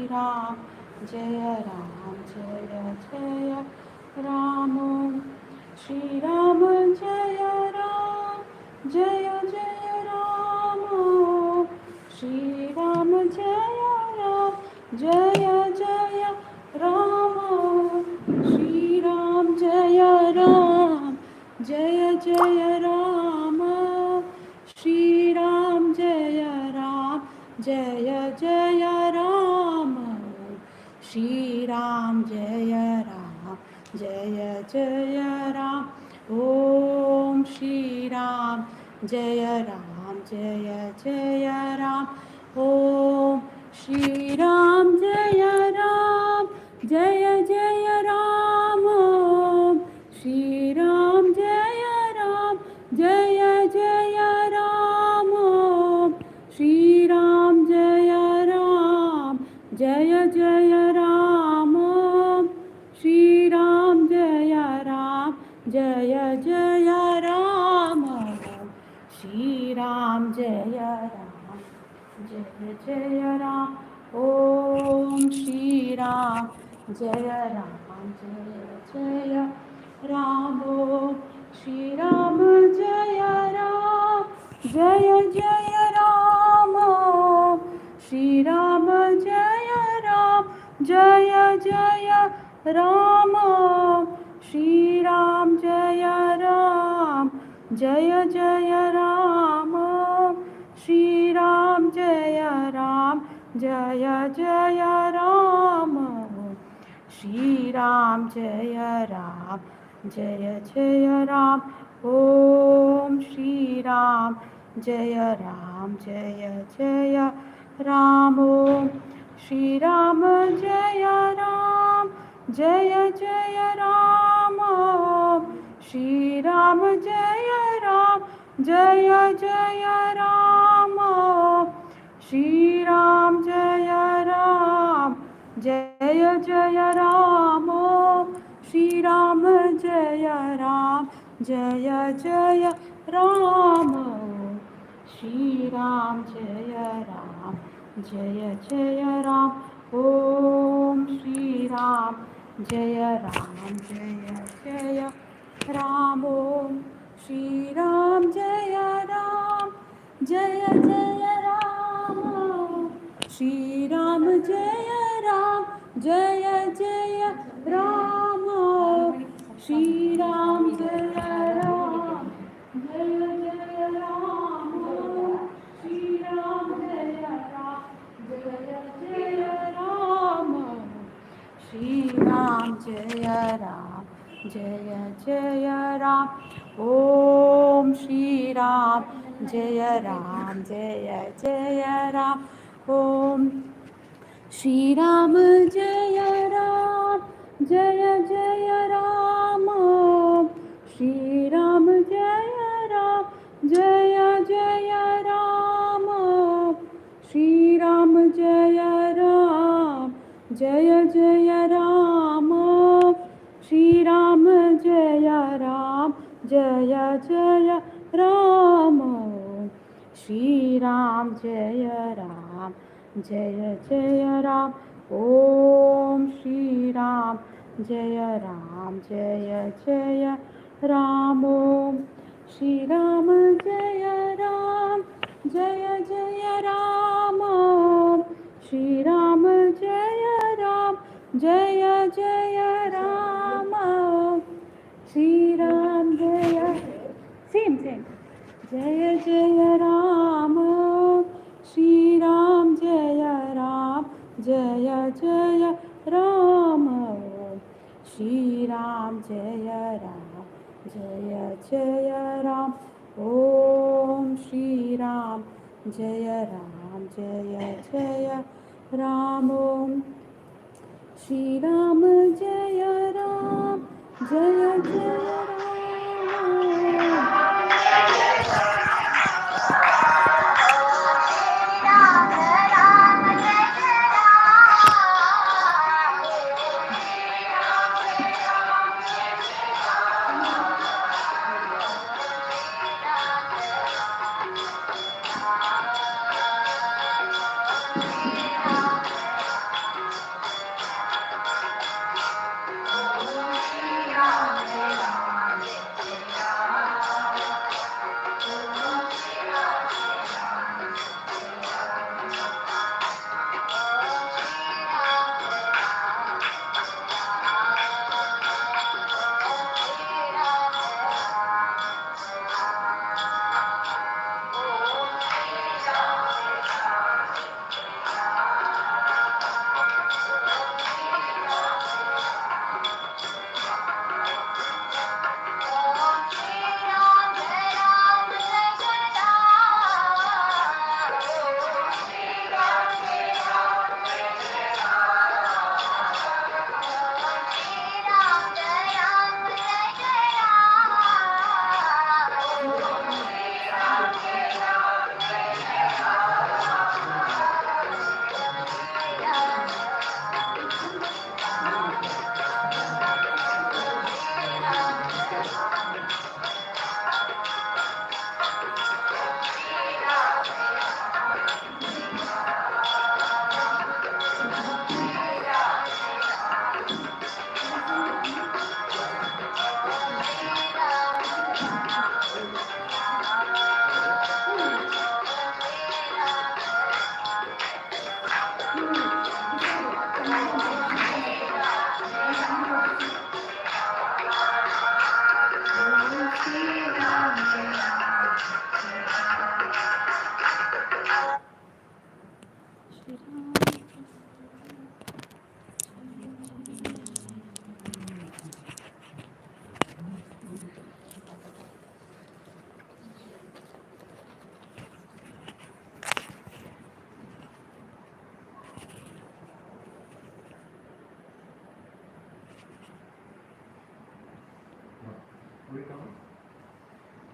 Ram, Jaya Ram, Jaya Jaya Ram, Shri Ram, Jaya Ram, Jaya Jaya Ram, Shri Ram, Jaya Ram, Jaya Jaya Ram, Shri Ram, Jaya Ram, Jaya Jaya Ram, Shri Ram, Jaya Ram, Jaya Jaya Ram, Shri Ram, Jaya Ram, Jaya Jaya Ram, Om Shri Ram, Jaya Ram, Jaya Jaya Ram, Om Shri Ram, Jaya Ram, Jaya Jaya Ram, Om Shri Ram, Jaya Ram, Jaya Jaya Ram, Om Shri Ram, Jaya Ram, Jaya Jaya Ram, Om Shri Ram, Jaya Ram, Jaya Jaya Ram, Shri Ram, Jaya Ram, Jaya Jaya Ram, Om Shri Ram, Jaya Ram, Jaya Jaya Ram, Om Shri Ram, Jaya Ram, Jaya Jaya Ram, Om Shri Ram, Jaya Ram, Jaya Jaya Ram, Shri Ram, Jaya Ram, Jaya Jaya Ram, Shri Ram, Jaya Ram, Jaya Jaya Ram, Shri Ram, Jaya Ram, Jaya Jaya Ram, Om Shri Ram, Jaya Ram, Jaya Jaya Ram, Om Shri Ram, Jaya Ram, Jaya Jaya Ram, Om Shri Ram, Jaya Ram, Jaya Jaya Ram, Om Shri Ram, Jaya Ram, Jaya Jaya Ram, Om Shri Ram, Jaya Ram, Jaya Jaya Ram, Shri Ram, Jaya Ram, Jaya Jaya Ram, Om Shri Ram, Jaya Ram, Jaya Jaya Ram, Om Shri Ram, Jaya Ram, Jaya Jaya Ram, Shri Ram, Jaya Ram, Jaya Jaya Ram, Shri Ram, Jaya Ram, Jaya Jaya Ram, Shri Ram, Jaya Ram, Jaya Jaya Ram, Shri Ram, Jaya Ram, Jaya Jaya Ram, Om Shri Ram, Jaya Ram, Jaya Jaya Ram, Om Shri Ram, Jaya Ram, Jaya Jaya Ram, Shri Ram, Jaya Ram, Jaya Jaya Ram, Shri Ram, Jaya Ram, Jaya Jaya Ram, Shri Ram, Jaya Ram, Jaya Jaya Ram, Shri Ram, Jaya Ram, Jaya Jaya Ram, Om Shri Ram, Jaya Ram, Jaya Jaya Ram, Om Shri Ram, Jaya Ram, Jaya Jaya Ram, Om Shri Ram, Jaya Ram, Jaya Jaya Ram, Shri Ram, Jaya, same. Jaya Jaya Ram, Shri Ram, Jaya Ram, Jaya Jaya Ram, Shri Ram, Jaya Ram, Jaya Jaya Ram, Om Shri Ram, Jaya Ram, Jaya Jaya Ram, Om Shri Ram, Jaya Ram, Jaya Jaya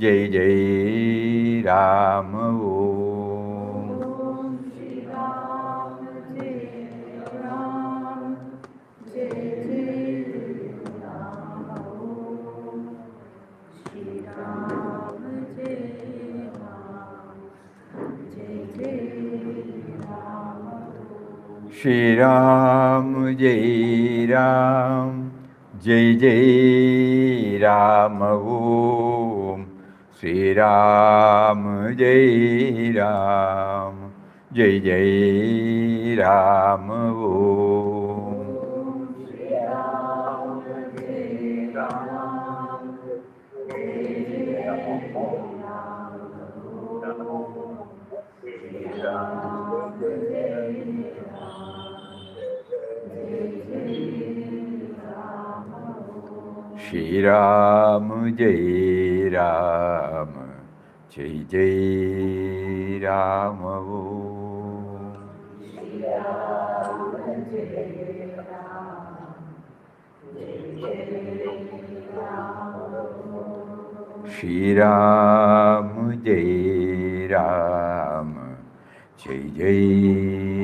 जय जय राम ओम Om Shri Ram, Jai Ram, Jai Jai Ram. Om Shri Ram, Jai Ram, Jai Jai Ram. Shri Ram जय राम जय जय राम ओम श्री राम जय राम जय जय राम ओम Om Shri Ram, Jai Ram, Jai Jai Ram. Om Shri Ram, Jai Ram, Jai Jai Ram.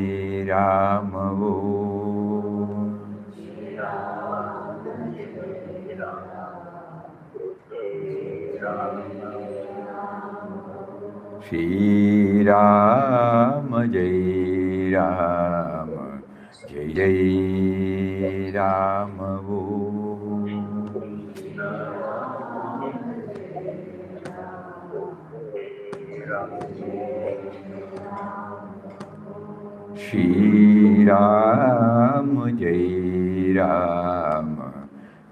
Shri Ram जय राम जय जय राम ओम Shri Ram, Jai Ram,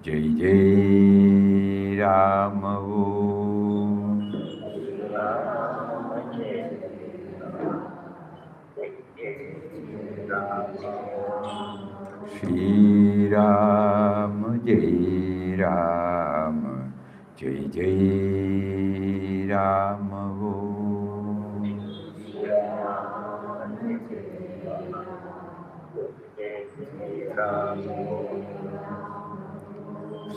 Jai Jai Ram. Shri Ram जय राम जय जय राम ओम Shri Ram, Jai Ram, Shri Ram जय राम जय जय राम ओम श्री राम जय राम जय जय राम ओम श्री राम जय राम जय जय राम ओम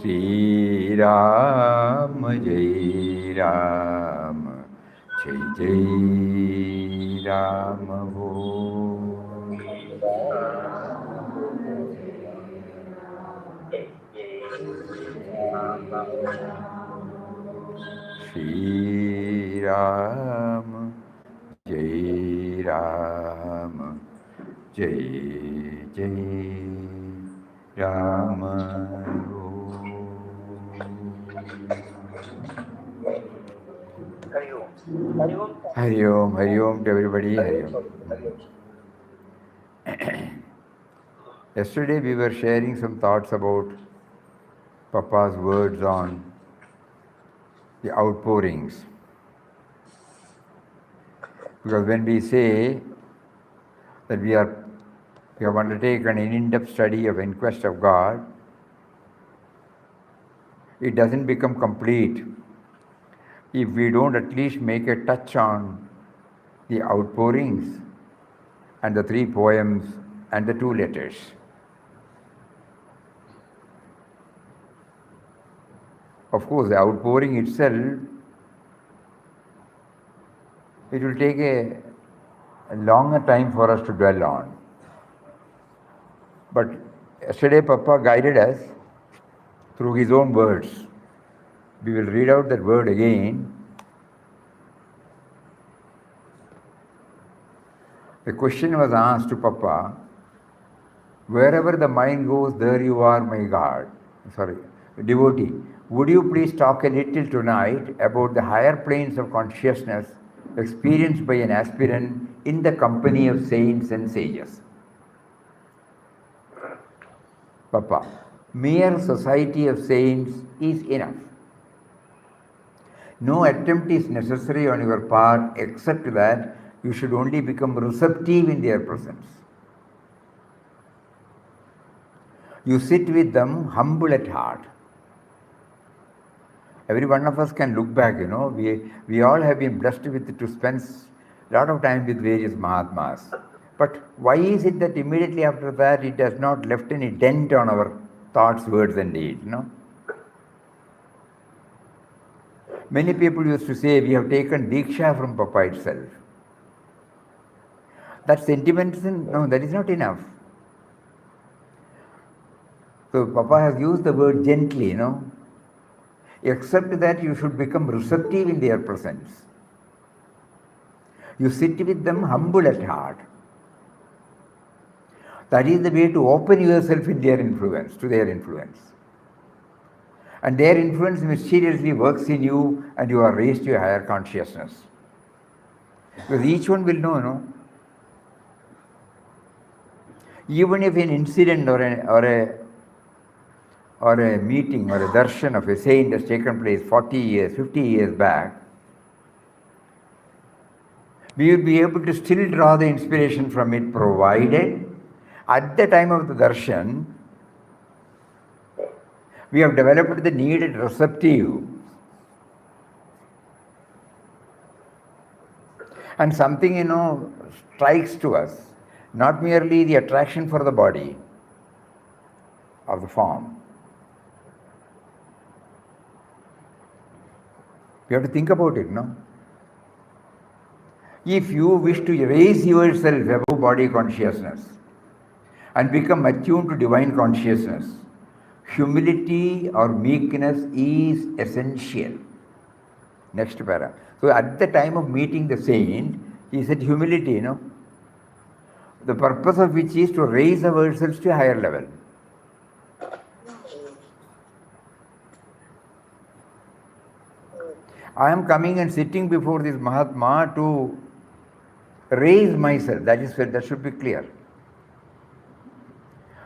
श्री राम जय राम जय जय राम ओम श्री राम जय राम जय जय Ram Hari Om to everybody, Hari Om. Yesterday we were sharing some thoughts about Papa's words on the outpourings. Because when we say that we have undertaken an in-depth study of Inquest of God, it doesn't become complete if we don't at least make a touch on the outpourings and the 3 poems and the 2 letters. Of course, the outpouring itself, it will take a longer time for us to dwell on. But yesterday Papa guided us through his own words. We will read out that word again. The question was asked to Papa, wherever the mind goes, there you are, my God. Devotee. Would you please talk a little tonight about the higher planes of consciousness experienced by an aspirant in the company of saints and sages? Papa, mere society of saints is enough. No attempt is necessary on your part except that you should only become receptive in their presence. You sit with them humble at heart. Every one of us can look back, we all have been blessed to spend a lot of time with various Mahatmas. But why is it that immediately after that it has not left any dent on our thoughts, words and deeds, Many people used to say, we have taken Diksha from Papa itself. That sentiment, no, that is not enough. So Papa has used the word gently, Except that you should become receptive in their presence. You sit with them humble at heart. That is the way to open yourself in their influence, to their influence. And their influence mysteriously works in you and you are raised to a higher consciousness. Because each one will know, even if an incident or a meeting or a darshan of a saint has taken place 40 years, 50 years back, we will be able to still draw the inspiration from it, provided at the time of the darshan, we have developed the needed receptive. And something, strikes to us, not merely the attraction for the body of the form. You have to think about it, If you wish to raise yourself above body consciousness and become attuned to divine consciousness, humility or meekness is essential. Next para. So at the time of meeting the saint, he said humility, the purpose of which is to raise ourselves to a higher level. I am coming and sitting before this Mahatma to raise myself. That should be clear.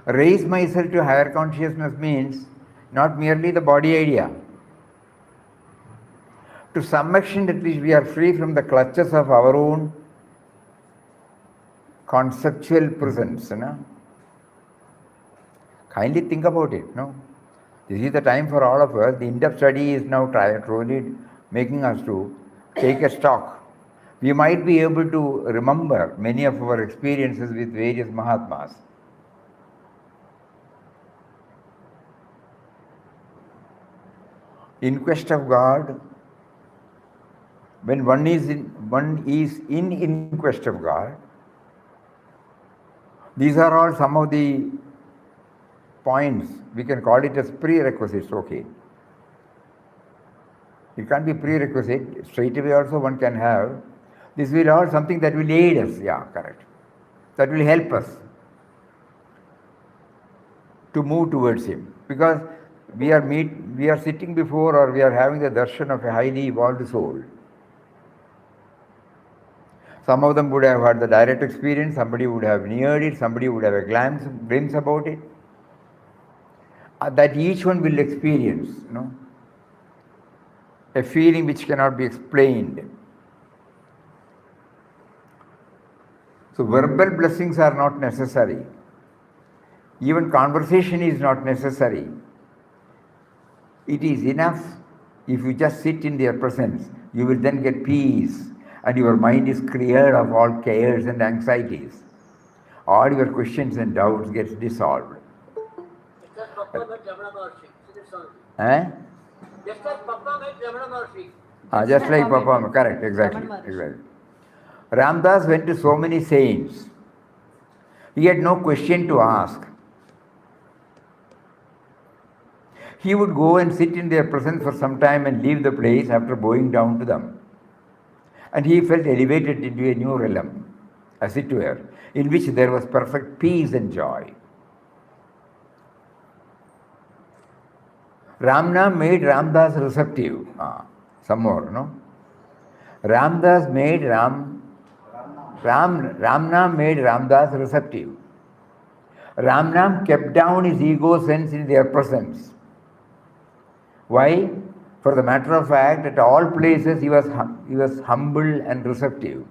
Raise myself to higher consciousness means not merely the body idea. To some extent, at least, we are free from the clutches of our own conceptual presence. Kindly think about it. This is the time for all of us. The in-depth study is now truly making us to take a stock. We might be able to remember many of our experiences with various Mahatmas. In quest of God, when one is in quest of God, these are all some of the points. We can call it as prerequisites, okay. It can't be prerequisite. Straight away also one can have. This will all something that will aid us. Yeah, correct. That will help us to move towards Him. Because we are sitting before or we are having the darshan of a highly evolved soul. Some of them would have had the direct experience, somebody would have neared it, somebody would have a glimpse about it. That each one will experience, a feeling which cannot be explained. So verbal blessings are not necessary. Even conversation is not necessary. It is enough if you just sit in their presence. You will then get peace and your mind is cleared of all cares and anxieties. All your questions and doubts get dissolved. Just like Papa met Ramna Maharshi. Just like Papa, correct, exactly. Ramdas went to so many saints. He had no question to ask. He would go and sit in their presence for some time and leave the place after bowing down to them. And he felt elevated into a new realm, as it were, in which there was perfect peace and joy. Ramnam made Ramdas receptive. Some more, Ramdas made Ramnam made Ramdas receptive. Ramnam kept down his ego sense in their presence. Why? For the matter of fact, at all places he was humble and receptive.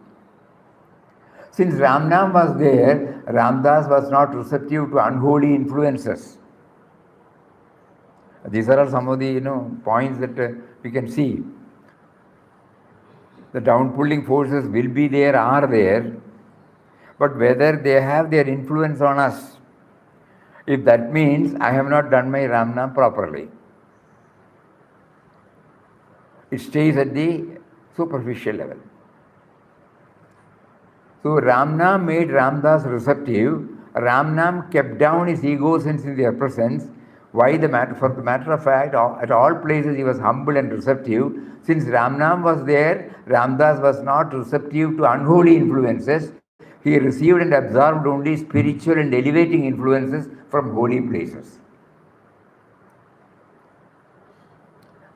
Since Ramnam was there, Ramdas was not receptive to unholy influences. These are all some of the points that we can see. The downpulling forces will be there, are there, but whether they have their influence on us, if that means I have not done my Ramnam properly. It stays at the superficial level. So Ramnam made Ramdas receptive. Ramnam kept down his ego sense in their presence. Why the matter? For the matter of fact, at all places he was humble and receptive. Since Ramnam was there, Ramdas was not receptive to unholy influences. He received and absorbed only spiritual and elevating influences from holy places.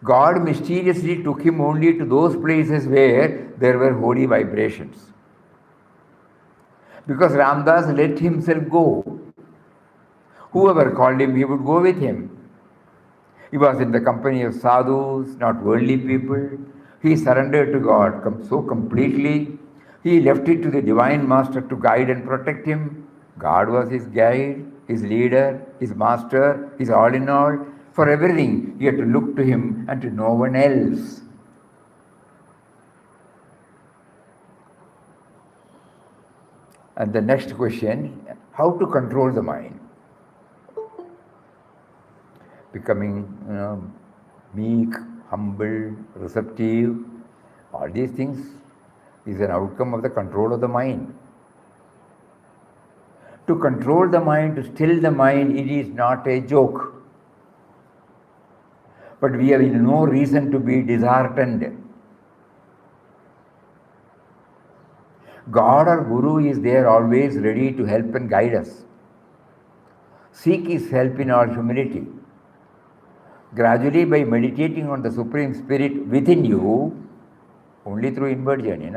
God mysteriously took him only to those places where there were holy vibrations. Because Ramdas let himself go. Whoever called him, he would go with him. He was in the company of sadhus, not worldly people. He surrendered to God so completely. He left it to the Divine Master to guide and protect him. God was his guide, his leader, his master, his all in all. For everything, he had to look to him and to no one else. And the next question, how to control the mind? Becoming meek, humble, receptive, all these things is an outcome of the control of the mind. To control the mind, to still the mind, it is not a joke. But we have no reason to be disheartened. God or Guru is there always ready to help and guide us. Seek his help in all humility. Gradually, by meditating on the Supreme Spirit within you, only through inward journey,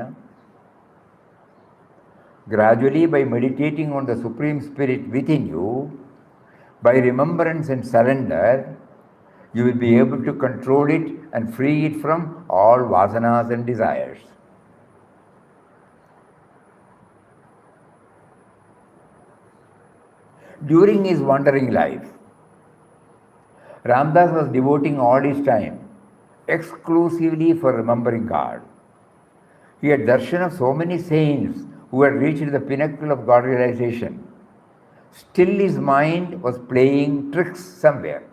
gradually, by meditating on the Supreme Spirit within you, by remembrance and surrender, you will be able to control it and free it from all vasanas and desires. During his wandering life, Ramdas was devoting all his time exclusively for remembering God. He had darshan of so many saints who had reached the pinnacle of God realization. Still his mind was playing tricks somewhere.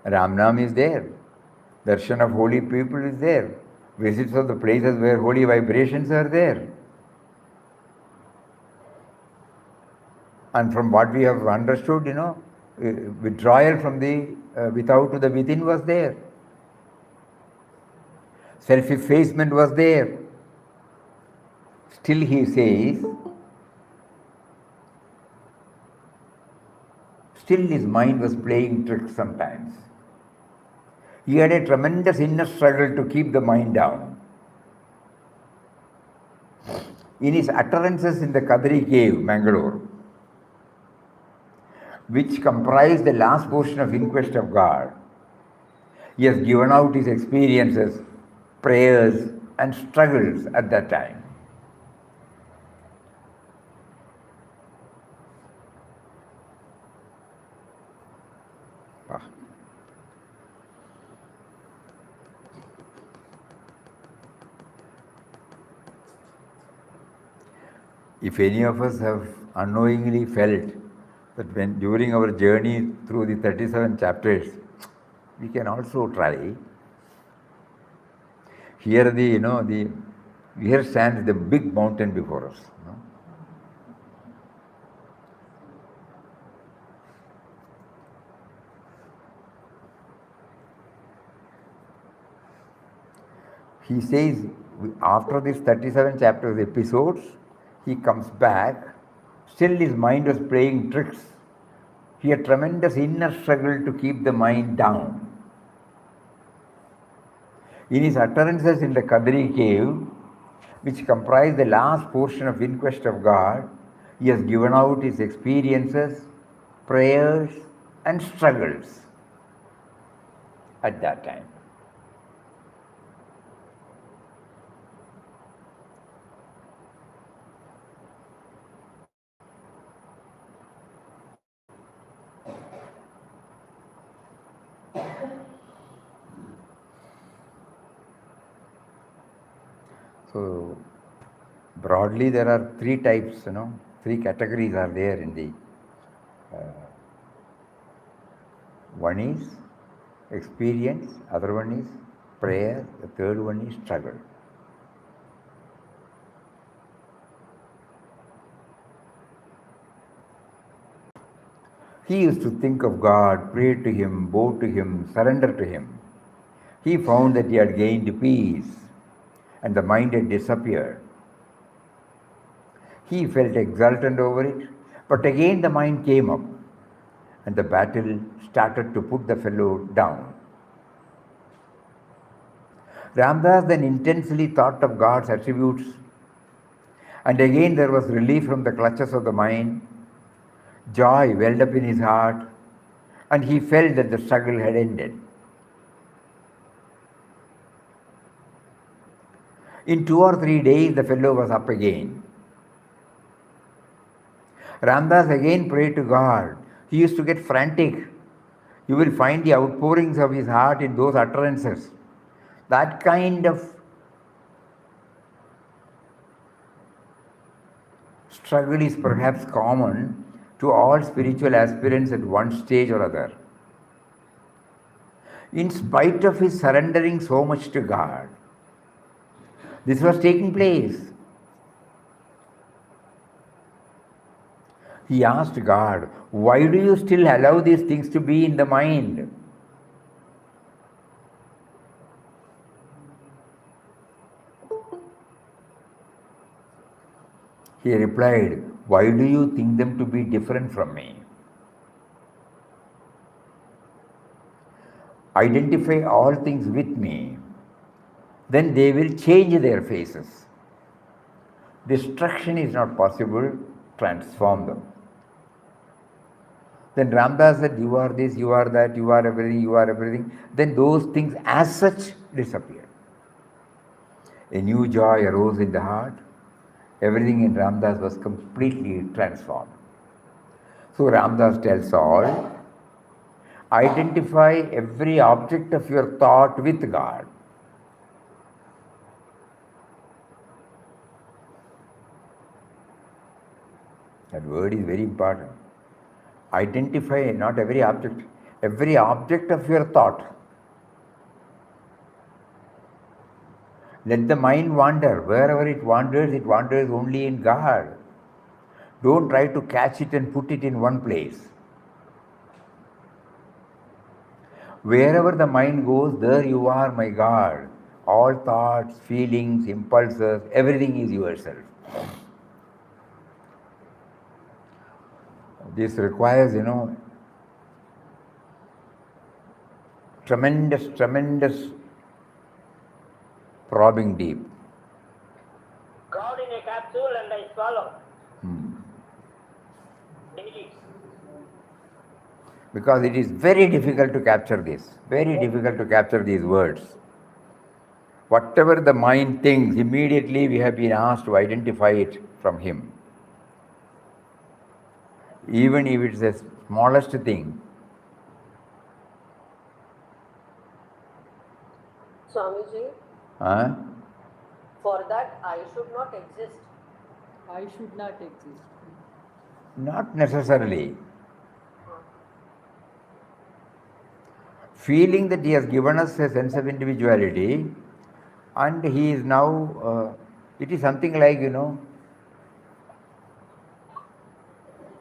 Ramnam is there. Darshan of holy people is there. Visits of the places where holy vibrations are there. And from what we have understood, withdrawal from the without to the within was there. Self-effacement was there. Still he says, still his mind was playing tricks sometimes. He had a tremendous inner struggle to keep the mind down. In his utterances in the Kadri cave, Mangalore, which comprised the last portion of Inquest of God, he has given out his experiences, prayers and struggles at that time. If any of us have unknowingly felt that when during our journey through the 37 chapters, we can also try. Here here stands the big mountain before us. He says after these 37 chapters episodes, he comes back. Still his mind was playing tricks. He had tremendous inner struggle to keep the mind down. In his utterances in the Kadri cave, which comprise the last portion of Inquest of God, he has given out his experiences, prayers and struggles at that time. So, broadly there are three types, three categories are there in the, one is experience, other one is prayer, the third one is struggle. He used to think of God, pray to Him, bow to Him, surrender to Him. He found that he had gained peace and the mind had disappeared. He felt exultant over it, but again the mind came up and the battle started to put the fellow down. Ramdas then intensely thought of God's attributes, and again there was relief from the clutches of the mind. Joy welled up in his heart, and he felt that the struggle had ended. In 2 or 3 days, the fellow was up again. Ramdas again prayed to God. He used to get frantic. You will find the outpourings of his heart in those utterances. That kind of struggle is perhaps common to all spiritual aspirants at one stage or other. In spite of his surrendering so much to God, this was taking place. He asked God, why do you still allow these things to be in the mind? He replied, why do you think them to be different from me? Identify all things with me, then they will change their faces. Destruction is not possible, transform them. Then Ramdas said, you are this, you are that, you are everything, you are everything. Then those things as such disappeared. A new joy arose in the heart. Everything in Ramdas was completely transformed. So Ramdas tells all, identify every object of your thought with God. That word is very important. Identify not every object of your thought. Let the mind wander. Wherever it wanders only in God. Don't try to catch it and put it in one place. Wherever the mind goes, there you are, my God. All thoughts, feelings, impulses, everything is yourself. This requires, tremendous probing deep. God in a capsule and I swallow. Daily. Because it is very difficult to capture this, very difficult to capture these words. Whatever the mind thinks, immediately we have been asked to identify it from Him. Even if it's the smallest thing. Swamiji, Huh? for that I should not exist. I should not exist. Not necessarily. Feeling that He has given us a sense of individuality, and He is now, it is something like,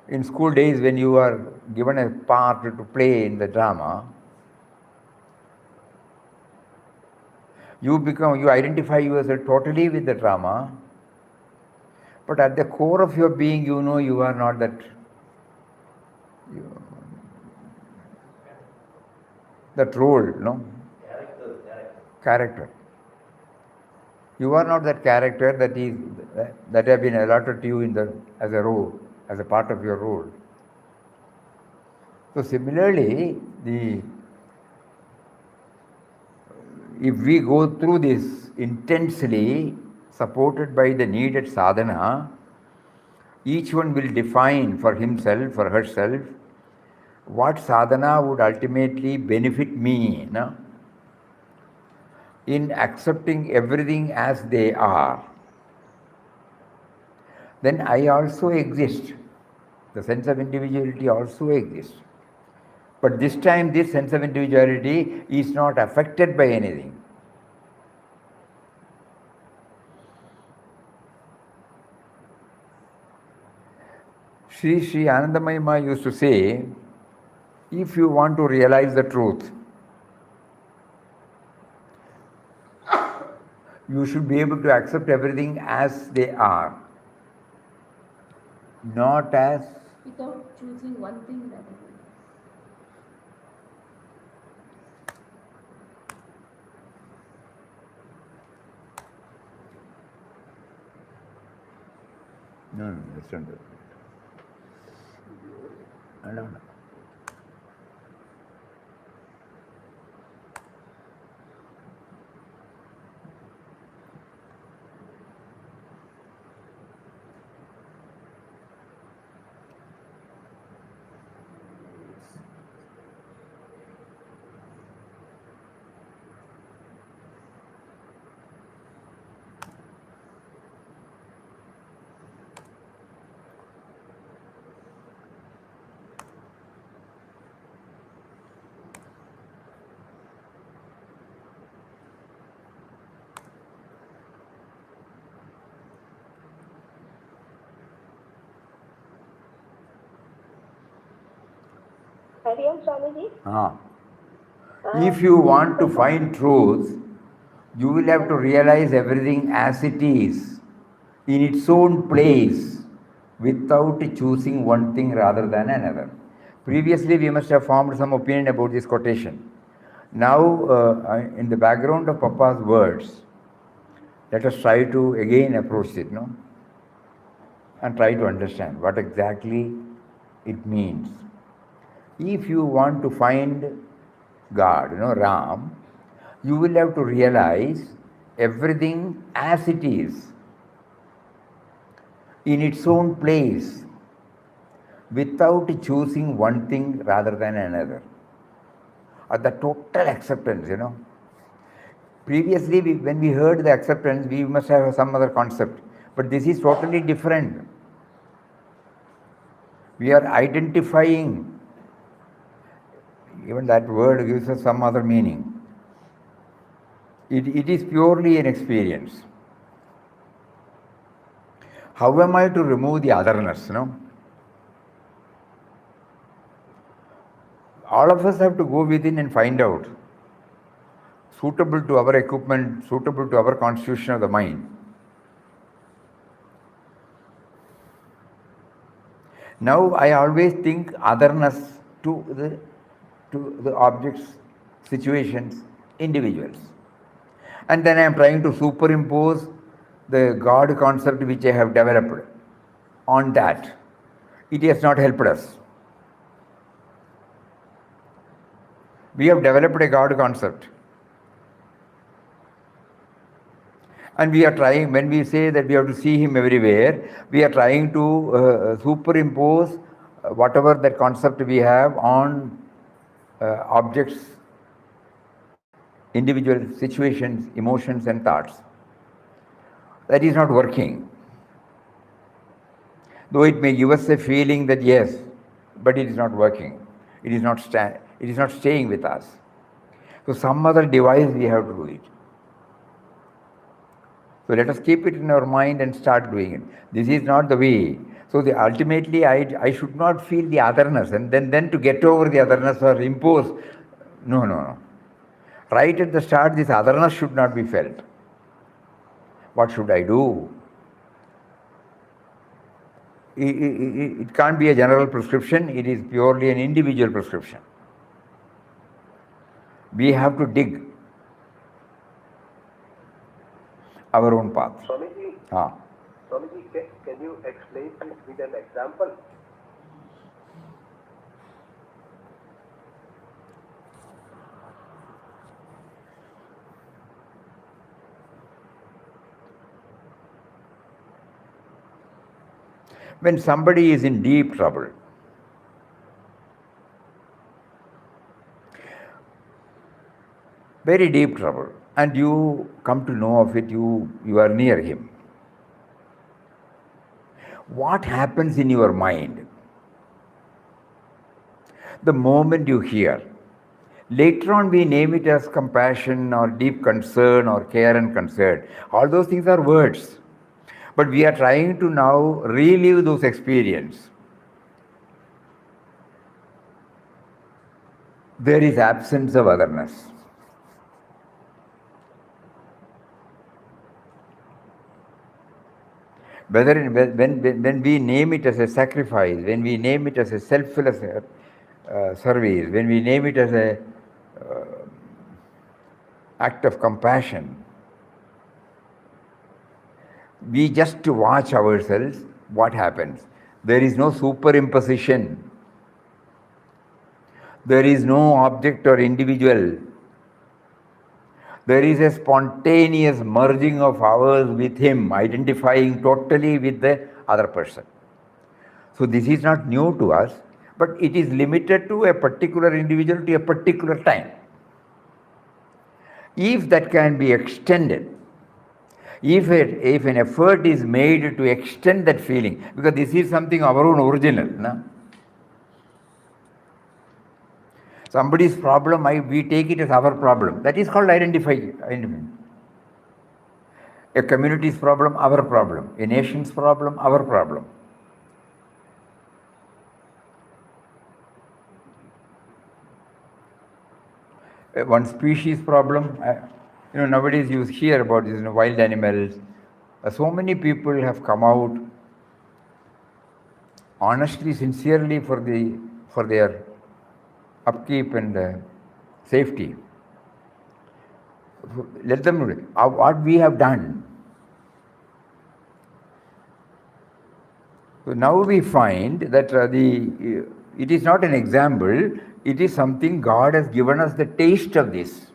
in school days when you are given a part to play in the drama, you identify yourself totally with the drama, but at the core of your being, you are not that. That role, Character. You are not that character that have been allotted to you as a role, as a part of your role. So similarly, if we go through this intensely, supported by the needed sadhana, each one will define for himself, for herself, what sadhana would ultimately benefit me, in accepting everything as they are. Then I also exist. The sense of individuality also exists. But this time, this sense of individuality is not affected by anything. Sri Anandamayi used to say, if you want to realize the truth, you should be able to accept everything as they are, not as Without choosing one thing rather than no, that's not it. I don't know. Hari Om Swamiji. If you want to find truth, you will have to realize everything as it is, in its own place, without choosing one thing rather than another. Previously, we must have formed some opinion about this quotation. Now, in the background of Papa's words, let us try to again approach it, no? And try to understand what exactly it means. If you want to find God, Ram, you will have to realize everything as it is, in its own place, without choosing one thing rather than another. Or the total acceptance, Previously, when we heard the acceptance, we must have some other concept. But this is totally different. We are identifying. Even that word gives us some other meaning. It is purely an experience. How am I to remove the otherness, All of us have to go within and find out, suitable to our equipment, suitable to our constitution of the mind. Now I always think otherness to the objects, situations, individuals. And then I am trying to superimpose the God concept which I have developed on that. It has not helped us. We have developed a God concept. And we are trying, when we say that we have to see Him everywhere, we are trying to superimpose whatever that concept we have on objects, individual situations, emotions and thoughts. That is not working. Though it may give us a feeling that yes, but it is not working. It is not staying with us. So some other device we have to do it. So let us keep it in our mind and start doing it. This is not the way. So ultimately I should not feel the otherness and then to get over the otherness or impose. No. Right at the start, this otherness should not be felt. What should I do? It can't be a general prescription. It is purely an individual prescription. We have to dig our own path. Swamiji, can you explain this with an example? When somebody is in deep trouble, very deep trouble, and you come to know of it, you are near him. What happens in your mind the moment you hear? Later on we name it as compassion or deep concern or care and concern. All those things are words. But we are trying to now relive those experiences. there is absence of otherness. Whether when we name it as a sacrifice, when we name it as a selfless service, when we name it as a act of compassion, we just watch ourselves, what happens? There is no superimposition. There is no object or individual. There is a spontaneous merging of ours with him, identifying totally with the other person. So this is not new to us, but it is limited to a particular individual to a particular time. If that can be extended, if an effort is made to extend that feeling, because this is something our own original, no? Somebody's problem, we take it as our problem. That is called identifying. A community's problem, our problem. A nation's problem, our problem. One species problem, nowadays you hear about these wild animals. So many people have come out honestly, sincerely for their upkeep and safety. Let them know what we have done. So now we find that it is not an example, it is something God has given us the taste of this.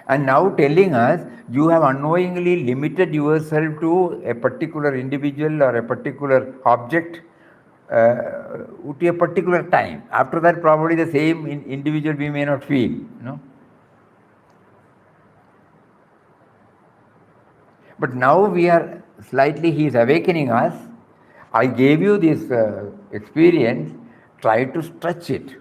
And now telling us, you have unknowingly limited yourself to a particular individual or a particular object to a particular time. After that, probably the same individual we may not feel. But now we are slightly, he is awakening us. I gave you this experience, try to stretch it.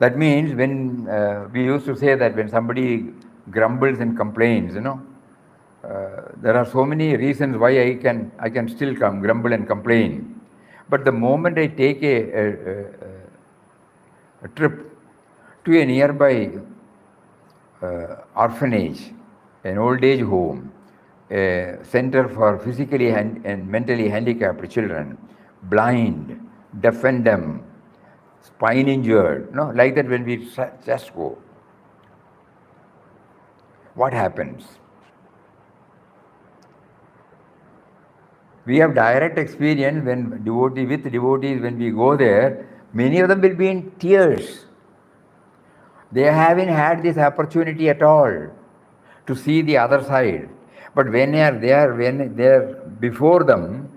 That means when we used to say that when somebody grumbles and complains, there are so many reasons why I can still grumble and complain. But the moment I take a trip to a nearby orphanage, an old age home, a center for physically and mentally handicapped children, blind, deaf and dumb, spine injured, like that, when we just go, what happens? We have direct experience when devotees, when we go there, many of them will be in tears. They haven't had this opportunity at all to see the other side. But when they are before them,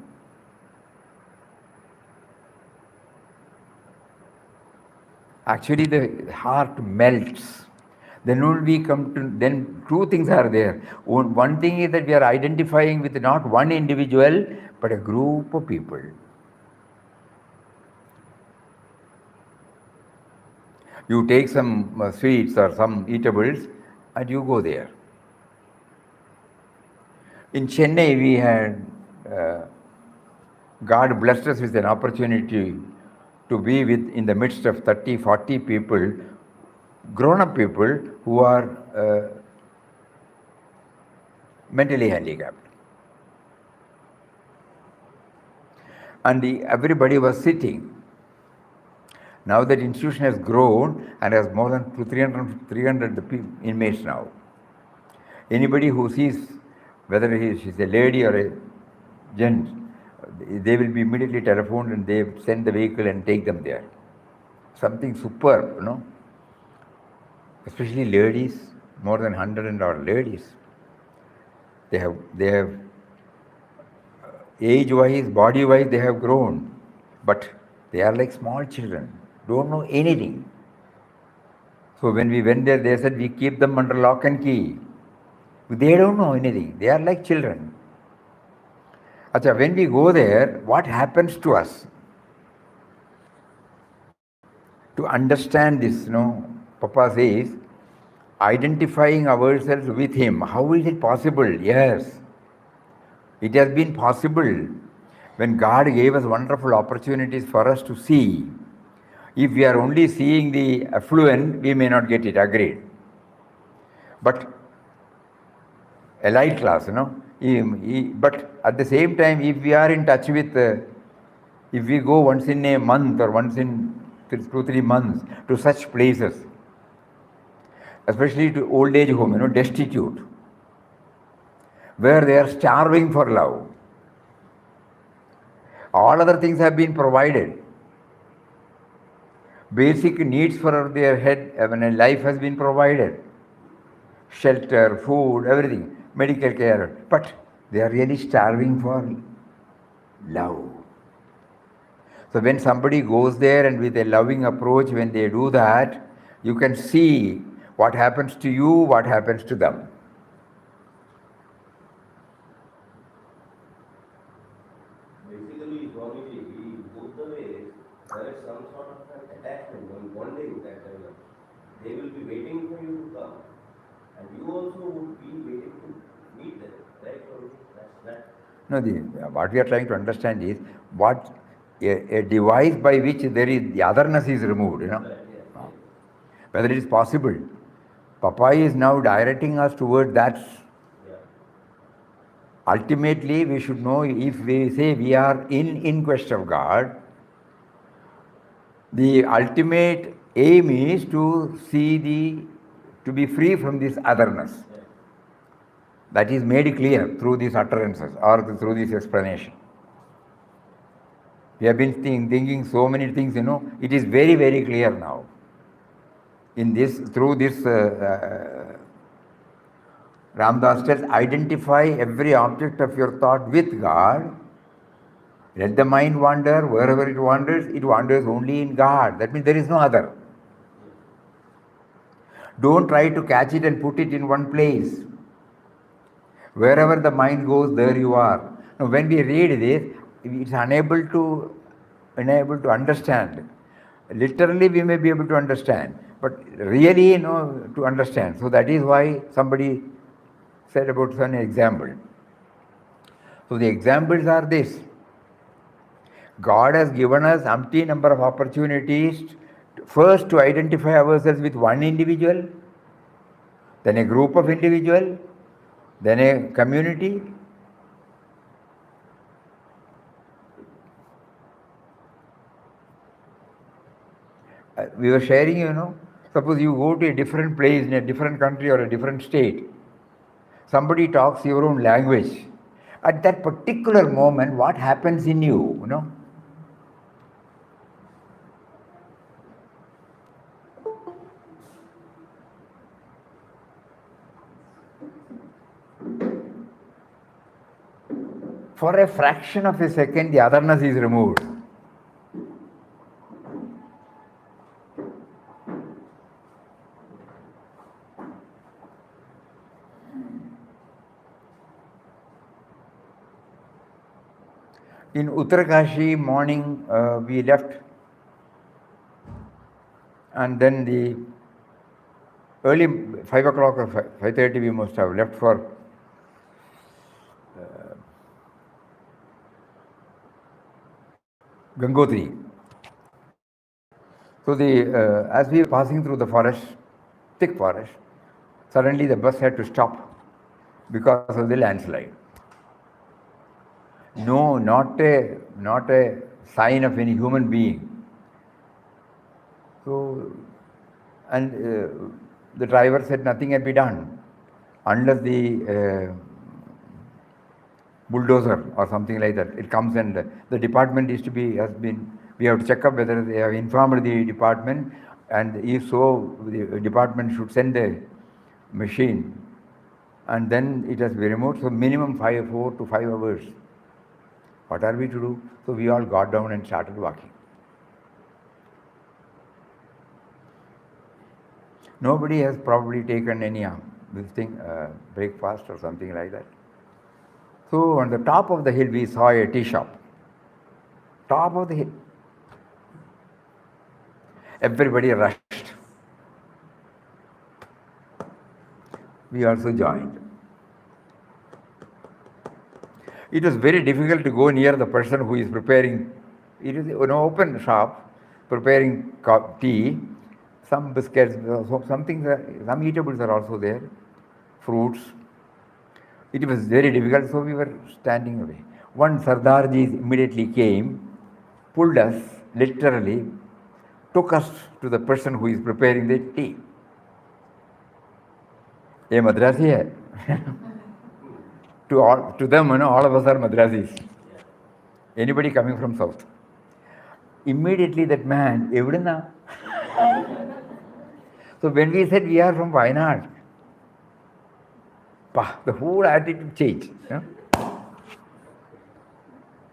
actually the heart melts. Then only then two things are there. One thing is that we are identifying with not one individual, but a group of people. You take some sweets or some eatables and you go there. In Chennai, we had, God blessed us with an opportunity to be in the midst of 30, 40 people, grown-up people who are mentally handicapped. And everybody was sitting. Now that institution has grown and has more than 300 inmates now. Anybody who sees whether she's a lady or a gent, they will be immediately telephoned and they send the vehicle and take them there. Something superb, Especially ladies, more than 100 odd ladies. They have age-wise, body-wise, they have grown, but they are like small children, don't know anything. So when we went there, they said we keep them under lock and key. They don't know anything. They are like children. Achha, when we go there, what happens to us? To understand this, Papa says, identifying ourselves with him. How is it possible? Yes, it has been possible. when God gave us wonderful opportunities for us to see, if we are only seeing the affluent, we may not get it, agreed. But elite class, but at the same time, if we are in touch with, if we go once in a month or once in 2-3 months to such places, especially to old age home, destitute, where they are starving for love. All other things have been provided. Basic needs for their head, life has been provided. Shelter, food, everything, medical care. But they are really starving for love. So when somebody goes there and with a loving approach, when they do that, you can see what happens to you, what happens to them. Basically, Swamiji, both the ways, there is some sort of an attachment, one day that they will be waiting for you to come, and you also would be waiting to meet them, right? That's No, what we are trying to understand is what a device by which there is the otherness is removed, right, whether it is possible. Papa is now directing us toward that. Yeah. Ultimately, we should know, if we say we are in quest of God, the ultimate aim is to to be free from this otherness. Yeah. That is made clear through these utterances or through this explanation. We have been thinking so many things, it is very, very clear now. Through this, Ramdas says, identify every object of your thought with God. Let the mind wander, wherever it wanders only in God. That means there is no other. Don't try to catch it and put it in one place. Wherever the mind goes, there you are. Now, when we read this, it's unable to understand. Literally, we may be able to understand, but really, to understand. So that is why somebody said about an example. So the examples are this. God has given us umpteen number of opportunities, first to identify ourselves with one individual, then a group of individuals, then a community. We were sharing, suppose you go to a different place in a different country or a different state. Somebody talks your own language. At that particular moment, what happens in you, For a fraction of a second, the otherness is removed. In Uttarakashi morning, we left, and then the early 5 o'clock or 5:30 we must have left for Gangotri. So as we were passing through the forest, thick forest, suddenly the bus had to stop because of the landslide. No, not a sign of any human being. So, and the driver said nothing had been done unless the bulldozer or something like that. It comes and the department we have to check up whether they have informed the department, and if so, the department should send a machine, and then it has to be removed. So minimum 4 to 5 hours. What are we to do? So we all got down and started walking. Nobody has probably taken any breakfast or something like that. So on the top of the hill, we saw a tea shop. Top of the hill. Everybody rushed. We also joined. It was very difficult to go near the person who is preparing. It is an open shop, preparing tea, some biscuits, some things, some eatables are also there, fruits. It was very difficult, so we were standing away. One Sardarji immediately came, pulled us, literally, took us to the person who is preparing the tea. A Madrasi hai. To them, all of us are Madrasis. Anybody coming from south. Immediately that man, Evidana. So when we said we are from Wayanad, the whole attitude changed.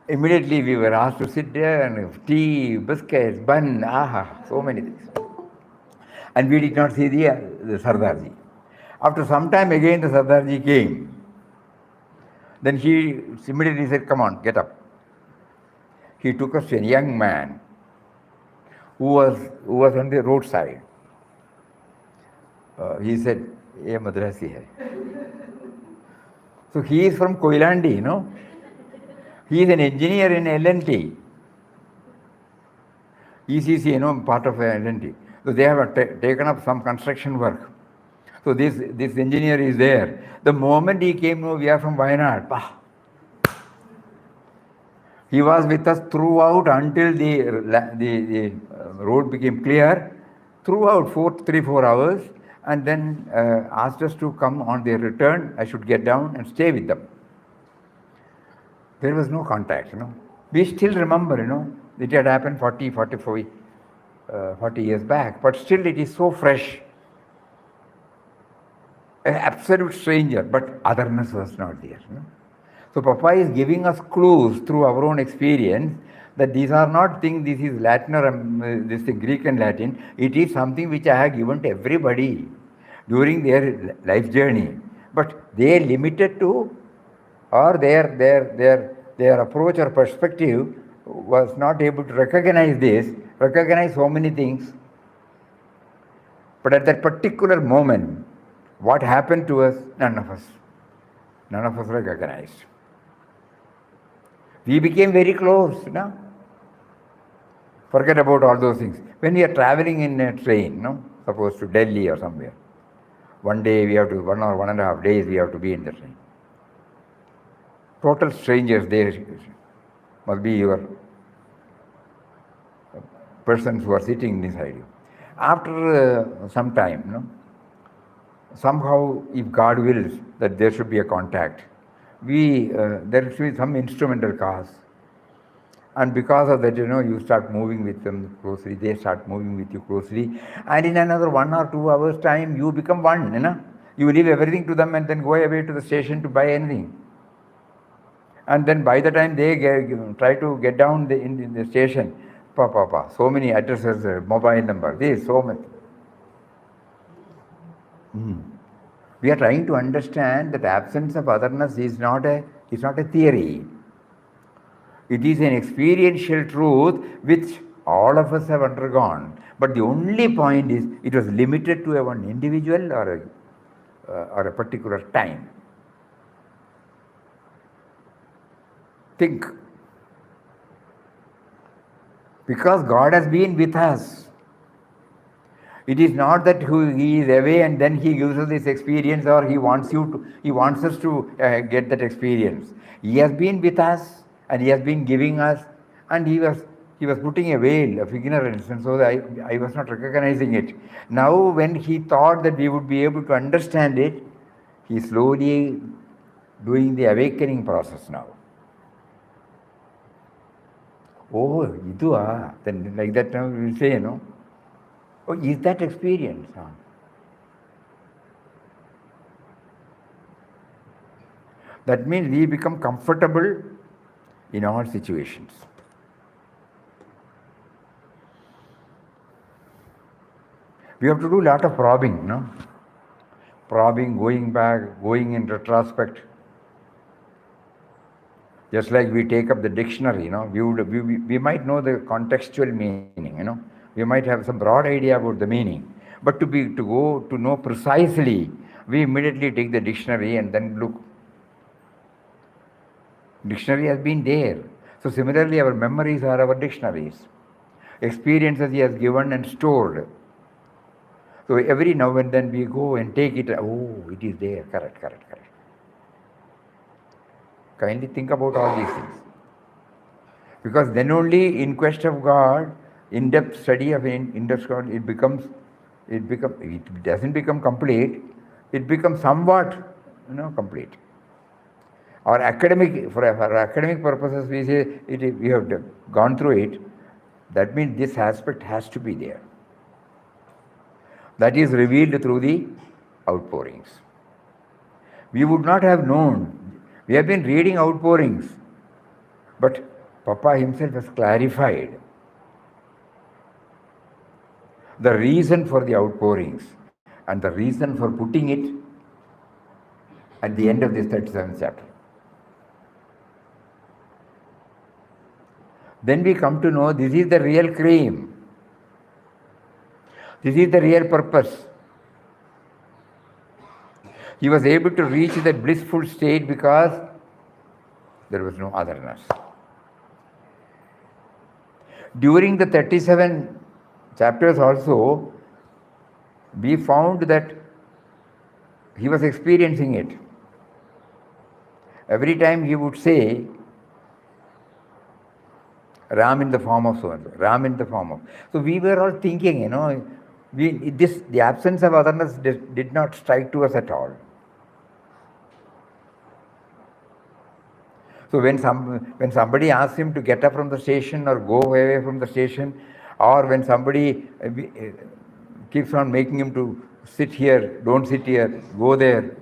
Immediately we were asked to sit there and tea, biscuits, bun, so many things. And we did not see the Sardarji. After some time again the Sardarji came. Then he immediately said, come on, get up. He took us to a young man who was on the roadside. He said, "Ye Madrasi hai." So he is from Koilandi, He is an engineer in L&T. ECC, part of L&T. So they have taken up some construction work. So this engineer is there. The moment he came, we are from Wayanad. He was with us throughout until the road became clear, throughout 3-4 hours, and then asked us to come on their return. I should get down and stay with them. There was no contact, We still remember, it had happened 40 years back, but still it is so fresh. An absolute stranger, but otherness was not there. So Papa is giving us clues through our own experience that these are not things, this is Latin or this is Greek and Latin. It is something which I have given to everybody during their life journey. But they limited to, or their approach or perspective was not able to recognize so many things. But at that particular moment, what happened to us, none of us recognized. We became very close, Forget about all those things. When we are traveling in a train, suppose to Delhi or somewhere, one day we have to, 1 or 1.5 days we have to be in the train. Total strangers, they must be your persons who are sitting beside you. After some time, somehow, if God wills that there should be a contact, there should be some instrumental cause. And because of that, you start moving with them closely, they start moving with you closely. And in another 1 or 2 hours' time, you become one, You leave everything to them and then go away to the station to buy anything. And then by the time they try to get down in the station, so many addresses, mobile number, this, so much. We are trying to understand that absence of otherness is not a theory. It is an experiential truth which all of us have undergone. But the only point is, it was limited to one individual or a particular time. Think. Because God has been with us. It is not that He is away and then He gives us this experience, or He wants us to get that experience. He has been with us and He has been giving us, and He was putting a veil of ignorance, and so I was not recognizing it. Now when He thought that we would be able to understand it, He is slowly doing the awakening process now. Oh, idua. Then like that now we will say, oh, is that experience? That means we become comfortable in all situations. We have to do a lot of probing, Probing, going back, going in retrospect. Just like we take up the dictionary, we might know the contextual meaning, we might have some broad idea about the meaning. But to know precisely, we immediately take the dictionary and then look. Dictionary has been there. So similarly, our memories are our dictionaries. Experiences he has given and stored. So every now and then we go and take it. Oh, it is there. Correct, correct, correct. Kindly think about all these things. Because then only in quest of God, in-depth study of in-depth God, it doesn't become complete. It becomes somewhat, complete. Or academic, for academic purposes, we say we have gone through it. That means this aspect has to be there. That is revealed through the outpourings. We would not have known. We have been reading outpourings, but Papa himself has clarified the reason for the outpourings and the reason for putting it at the end of this 37th chapter. Then we come to know this is the real claim. This is the real purpose. He was able to reach that blissful state because there was no otherness. During the 37 chapters also, we found that he was experiencing it. Every time he would say, Ram in the form of so-and-so, Ram in the form of. So we were all thinking, the absence of otherness did not strike to us at all. So when somebody asks him to get up from the station or go away from the station, or when somebody keeps on making him to sit here, don't sit here, go there.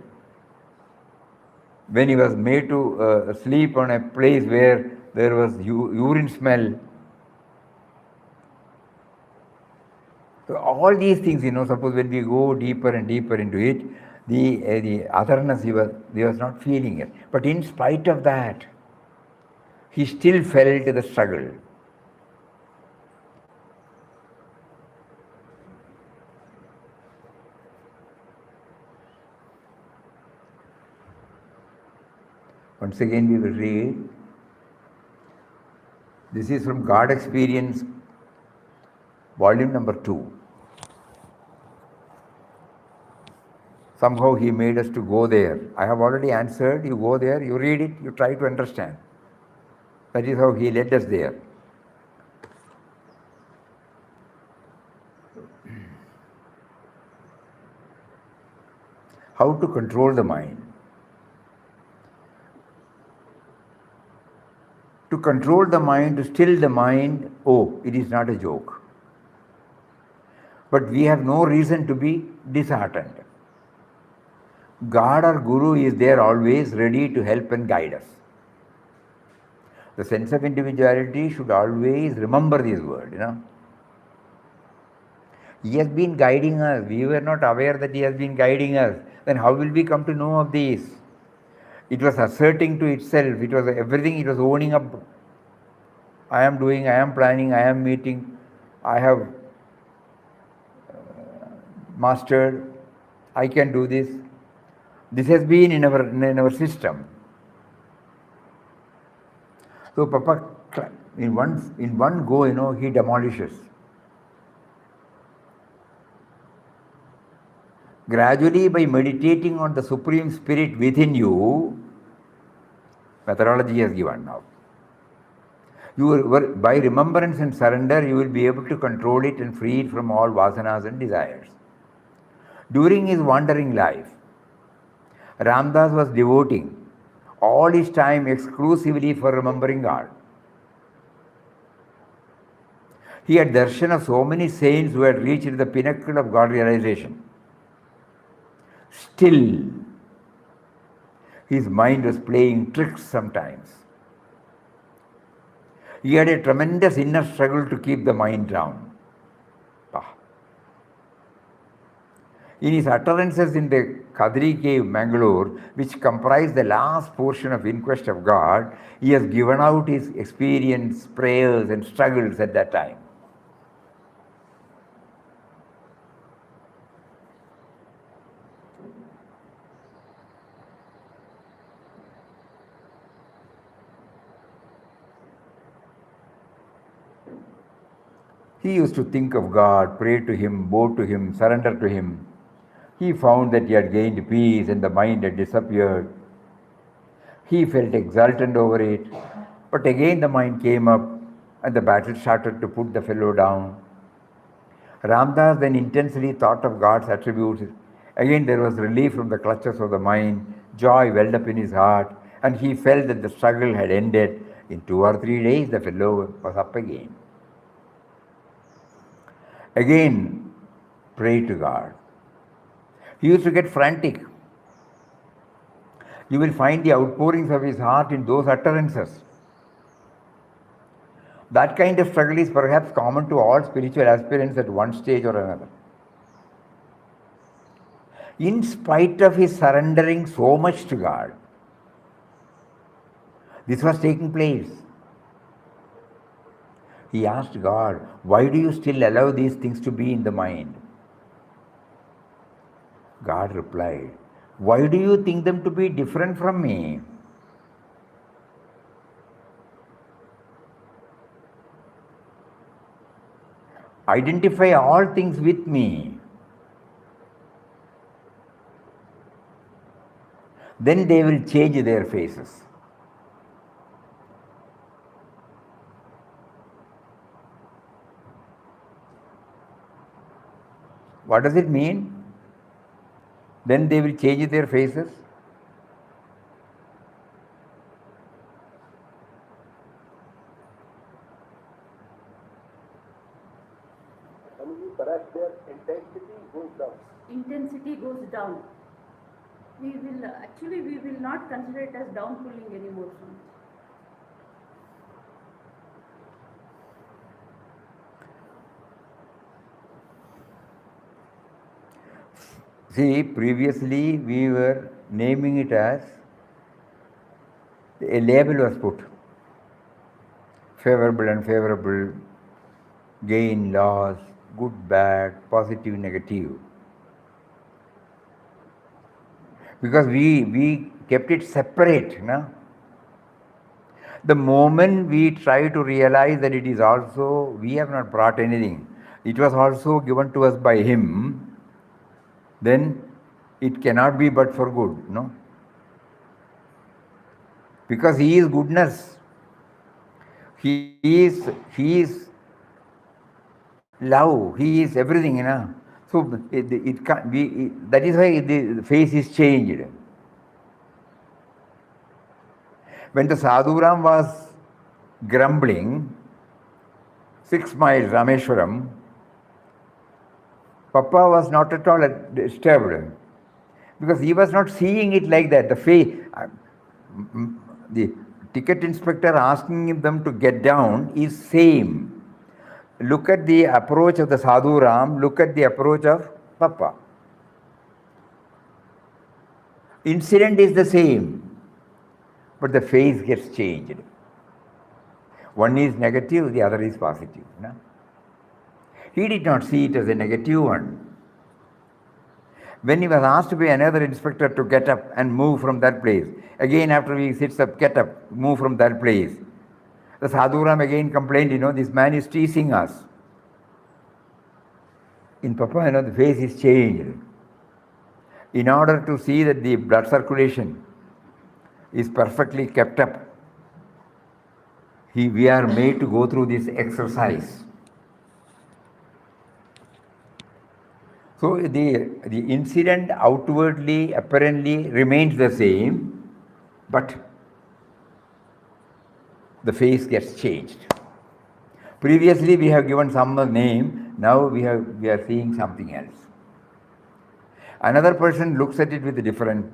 When he was made to sleep on a place where there was urine smell. So all these things, suppose when we go deeper and deeper into it, the otherness, he was not feeling it. But in spite of that, he still felt the struggle. Once again we will read. This is from God Experience, volume number 2. Somehow he made us to go there. I have already answered. You go there, you read it, you try to understand. That is how he led us there. How to control the mind. To control the mind, to still the mind, it is not a joke. But we have no reason to be disheartened. God or Guru is there always ready to help and guide us. The sense of individuality should always remember this word, He has been guiding us. We were not aware that he has been guiding us. Then how will we come to know of this? It was asserting to itself. It was everything. It was owning up. I am doing, I am planning, I am meeting, I have mastered, I can do this. This has been in our system. So Papa, in one go, he demolishes. Gradually, by meditating on the Supreme Spirit within you, methodology has given now. By remembrance and surrender, you will be able to control it and free it from all vasanas and desires. During his wandering life, Ramdas was devoting all his time exclusively for remembering God. He had darshan of so many saints who had reached the pinnacle of God realization. Still, his mind was playing tricks sometimes. He had a tremendous inner struggle to keep the mind down. In his utterances in the Kadri cave, Mangalore, which comprised the last portion of In Quest of God, he has given out his experience, prayers and struggles at that time. He used to think of God, pray to Him, bow to Him, surrender to Him. He found that he had gained peace and the mind had disappeared. He felt exultant over it. But again the mind came up and the battle started to put the fellow down. Ramdas then intensely thought of God's attributes. Again there was relief from the clutches of the mind. Joy welled up in his heart and he felt that the struggle had ended. In 2 or 3 days the fellow was up again. Again, pray to God. He used to get frantic. You will find the outpourings of his heart in those utterances. That kind of struggle is perhaps common to all spiritual aspirants at one stage or another. In spite of his surrendering so much to God, this was taking place. He asked God, why do you still allow these things to be in the mind? God replied, why do you think them to be different from me? Identify all things with me. Then they will change their faces. What does it mean? Then they will change their faces. Perhaps their intensity goes down. Intensity goes down. We will not consider it as down pulling anymore. See, previously we were naming it as a label was put. Favorable, unfavorable, gain, loss, good, bad, positive, negative. Because we kept it separate. No? The moment we try to realize that it is also, we have not brought anything, it was also given to us by Him, then it cannot be but for good, no? Because He is goodness. He is love. He is everything, you know. So it can't be. That is why the face is changed. When the Sadhuram was grumbling, 6 miles Rameshwaram, Papa was not at all disturbed because he was not seeing it like that. The face, the ticket inspector asking them to get down is same. Look at the approach of the Sadhu Ram, look at the approach of Papa. Incident is the same, but the face gets changed. One is negative, the other is positive. No? He did not see it as a negative one. When he was asked by another inspector to get up and move from that place, again after he sits up, get up, move from that place, the Sadhuram again complained, this man is teasing us. In Papa, the face is changed. In order to see that the blood circulation is perfectly kept up, we are made to go through this exercise. So the incident outwardly, apparently remains the same, but the face gets changed. Previously we have given some name, now we are seeing something else. Another person looks at it with a different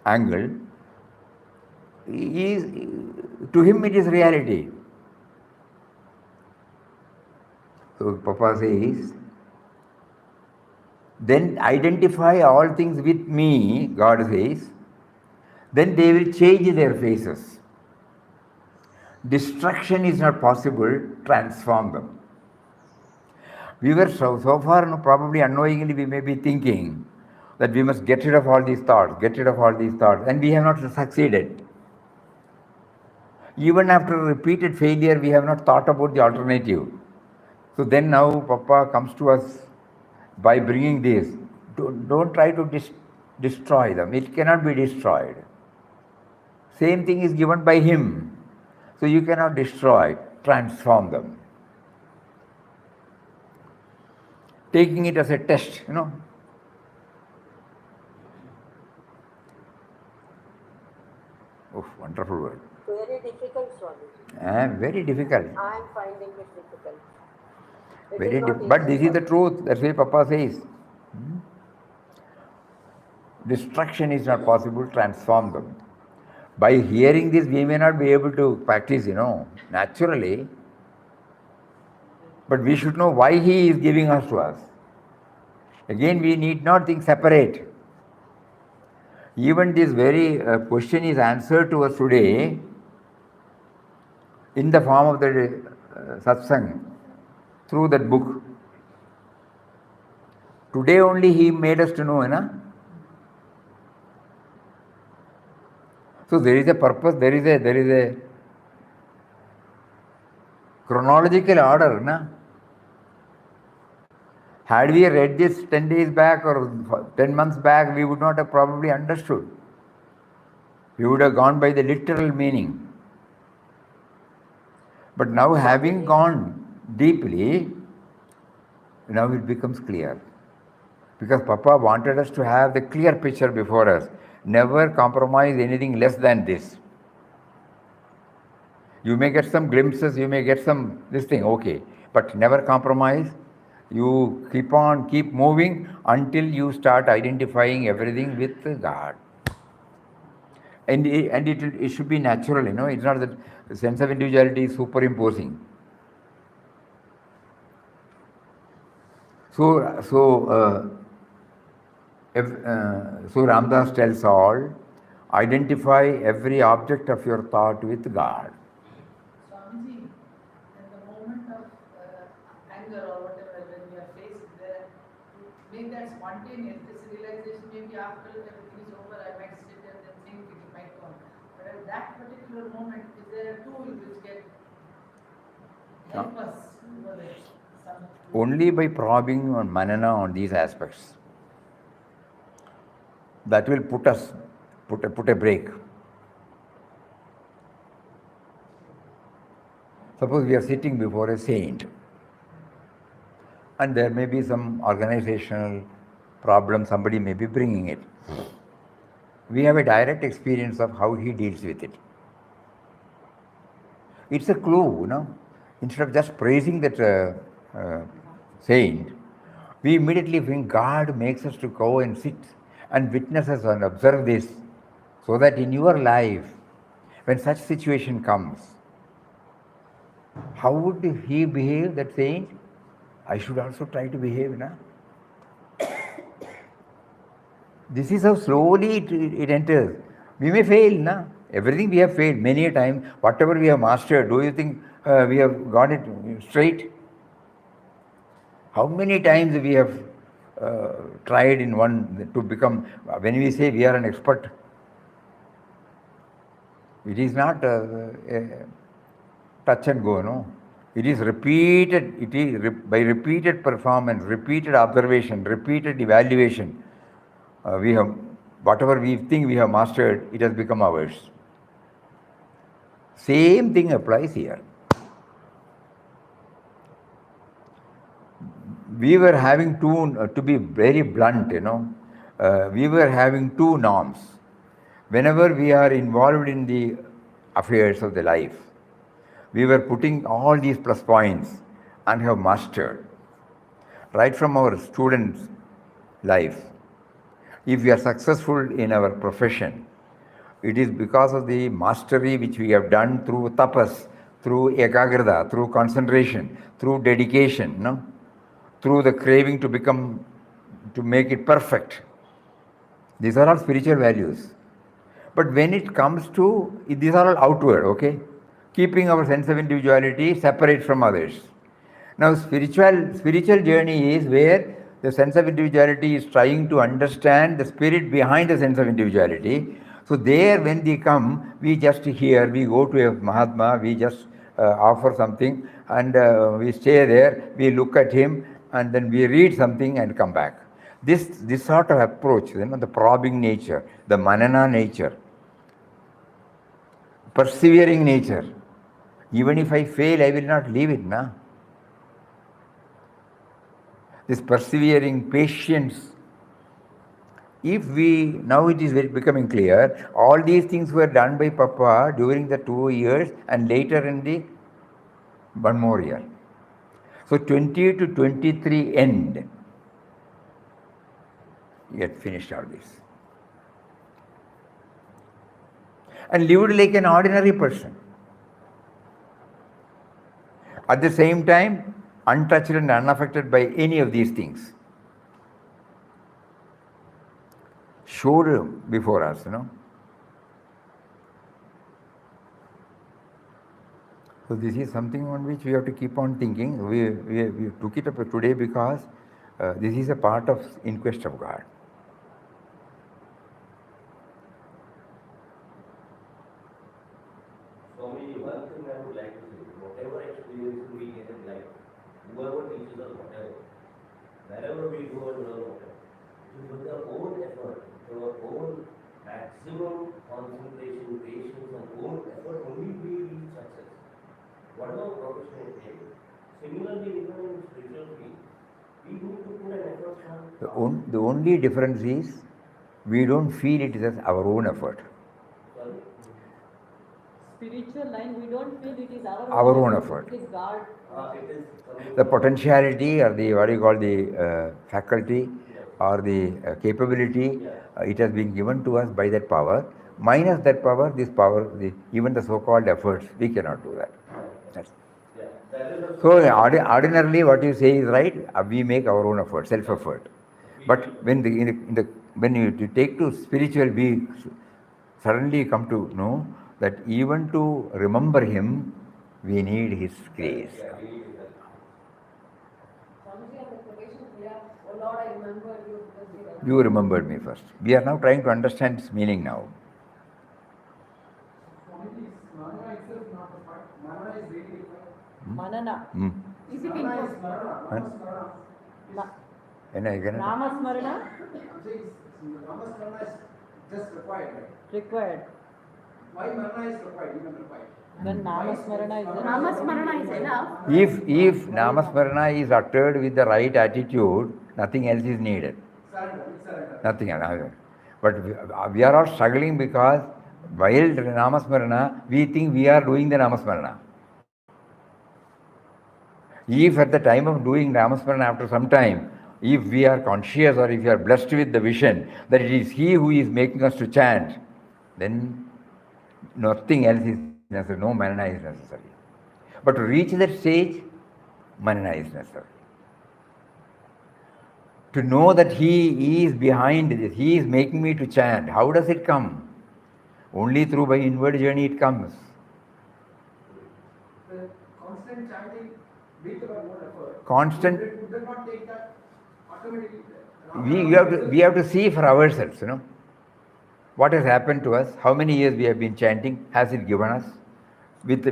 angle. To him it is reality. So Papa says, then identify all things with me, God says, then they will change their faces. Destruction is not possible, transform them. We were so far, probably unknowingly we may be thinking that we must get rid of all these thoughts, and we have not succeeded. Even after repeated failure, we have not thought about the alternative. So then now Papa comes to us by bringing this. Don't try to destroy them. It cannot be destroyed. Same thing is given by him. So you cannot destroy, transform them. Taking it as a test, Oh, wonderful word. Very difficult, Swamiji. Very difficult. I am finding it difficult. But this is the truth. That's why Papa says. Destruction is not possible, transform them. By hearing this, we may not be able to practice, naturally. But we should know why he is giving us to us. Again, we need not think separate. Even this very question is answered to us today in the form of the Satsang, through that book. Today only he made us to know, So there is a purpose, there is a chronological order, Had we read this 10 days back or 10 months back, we would not have probably understood. We would have gone by the literal meaning. But now, having gone deeply, now it becomes clear. Because Papa wanted us to have the clear picture before us. Never compromise anything less than this. You may get some glimpses, you may get some this thing, okay. But never compromise. You keep moving until you start identifying everything with God. And it should be natural, It's not that the sense of individuality is superimposing. So Ramdas tells all, identify every object of your thought with God. Swamiji, in the moment of anger or whatever, when we are faced there, to make that spontaneous, this realization, maybe after everything is over, I might sit there and think it might come. But at that particular moment, is there a tool which can help us over it? Only by probing on manana on these aspects. That will put a break. Suppose we are sitting before a saint, and there may be some organizational problem, somebody may be bringing it. We have a direct experience of how he deals with it. It's a clue, Instead of just praising that saint, we immediately think God makes us to go and sit and witness us and observe this, so that in your life, when such situation comes, how would he behave, that saint? I should also try to behave, This is how slowly it enters. We may fail, Everything we have failed many a time. Whatever we have mastered, do you think we have got it straight? How many times we have tried in one to become, when we say we are an expert, it is not a touch and go, It is repeated, by repeated performance, repeated observation, repeated evaluation, we have, whatever we think we have mastered, it has become ours. Same thing applies here. We were having to be very blunt, we were having two norms. Whenever we are involved in the affairs of the life, we were putting all these plus points and have mastered. Right from our student life, if we are successful in our profession, it is because of the mastery which we have done through tapas, through ekagrata, through concentration, through dedication, through the craving to make it perfect. These are all spiritual values. But when it comes to, these are all outward, okay? Keeping our sense of individuality separate from others. Now, spiritual journey is where the sense of individuality is trying to understand the spirit behind the sense of individuality. So there, when they come, we just hear, we go to a Mahatma, we just offer something, and we stay there, we look at him, and then we read something and come back. This sort of approach, the probing nature, the manana nature, persevering nature. Even if I fail, I will not leave it, na? This persevering patience. If we, now it is becoming clear, all these things were done by Papa during the 2 years and later in the 1 more year. So 20 to 23 end, he had finished all this. And lived like an ordinary person. At the same time, untouched and unaffected by any of these things. Showed before us, So this is something on which we have to keep on thinking. We took it up today because this is a part of In Quest of God. Swamiji, one thing I would like to say, whatever experience we get in life, whoever teaches us whatever, wherever we go and learn whatever, it is with our own effort, with our own maximum concentration, patience, and own effort, only we reach success. Whatever profession it takes. Similarly, even in spiritual field, we need to put an effort from. The only difference is we don't feel it as our own effort. Sorry? Spiritual line, we don't feel it is Our own effort. It is God. It is The potentiality or the what you call the faculty or the capability, it has been given to us by that power. Minus that power, this power, even the so-called efforts, we cannot do that. So ordinarily, what you say is right. We make our own effort, self-effort. But when when you take to spiritual, we suddenly come to know that even to remember Him, we need His grace. Oh Lord, I remember you. You remembered me first. We are now trying to understand its meaning now. Manana. Is it impossible? Namasmarana Just required. required. Why Marana is required? Even required. When Namasmarana is there. Namasmarana is enough. If Namasmarana is uttered with the right attitude, nothing else is needed. Surrender. Nothing else. But we are all struggling because while Namasmarana, we think we are doing the Namasmarana. If at the time of doing Namasmarana, after some time, if we are conscious or if we are blessed with the vision that it is He who is making us to chant, then nothing else is necessary, no manana is necessary. But to reach that stage, manana is necessary. To know that He is behind this, He is making me to chant. How does it come? Only through by inward journey it comes. The constant chanting with our own effort. Constant. Would that not take that automatically? We have to see for ourselves, what has happened to us, how many years we have been chanting, has it given us, with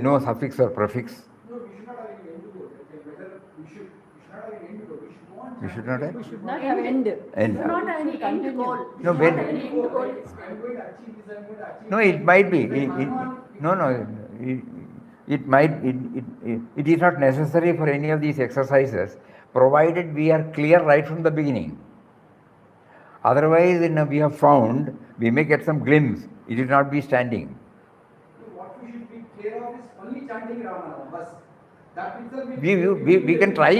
no suffix or prefix. No, we should not have any end to go. Whether we should not have any end to go. We should go on. We should not have? We should not have end. End. We should not have any end goal. No, We should when- not have any end goal. I'm going to achieve this, I'm going to achieve No, this. it might be. No. It is not necessary for any of these exercises, provided we are clear right from the beginning. Otherwise, we have found, we may get some glimpse, it will not be standing. What we should be clear of is only chanting Ramnam. But that itself We can try,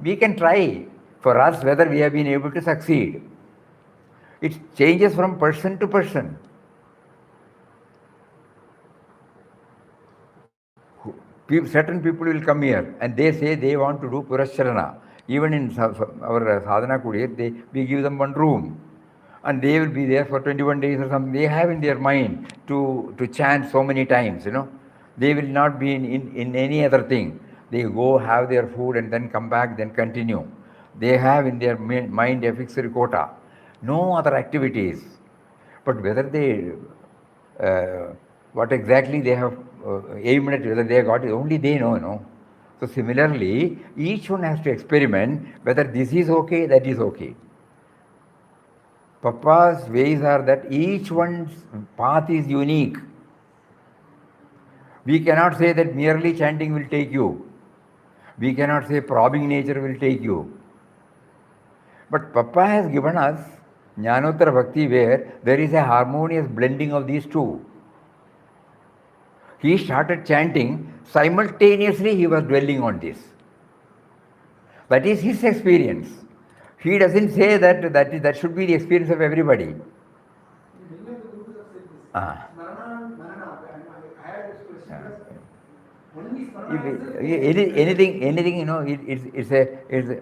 we can try for us whether we have been able to succeed. It changes from person to person. Certain people will come here and they say they want to do Purascharana. Even in our sadhana kudir, we give them one room and they will be there for 21 days or something. They have in their mind to chant so many times, They will not be in any other thing. They go have their food and then come back, then continue. They have in their mind a fixed quota. No other activities. But whether they, what exactly they have aimed at, whether they have got it, only they know, no? So similarly, each one has to experiment whether this is okay, that is okay. Papa's ways are that each one's path is unique. We cannot say that merely chanting will take you. We cannot say probing nature will take you. But Papa has given us Jnanottara Bhakti where there is a harmonious blending of these two. He started chanting, simultaneously he was dwelling on this. That is his experience. He doesn't say that should be the experience of everybody. Anything, you know, it's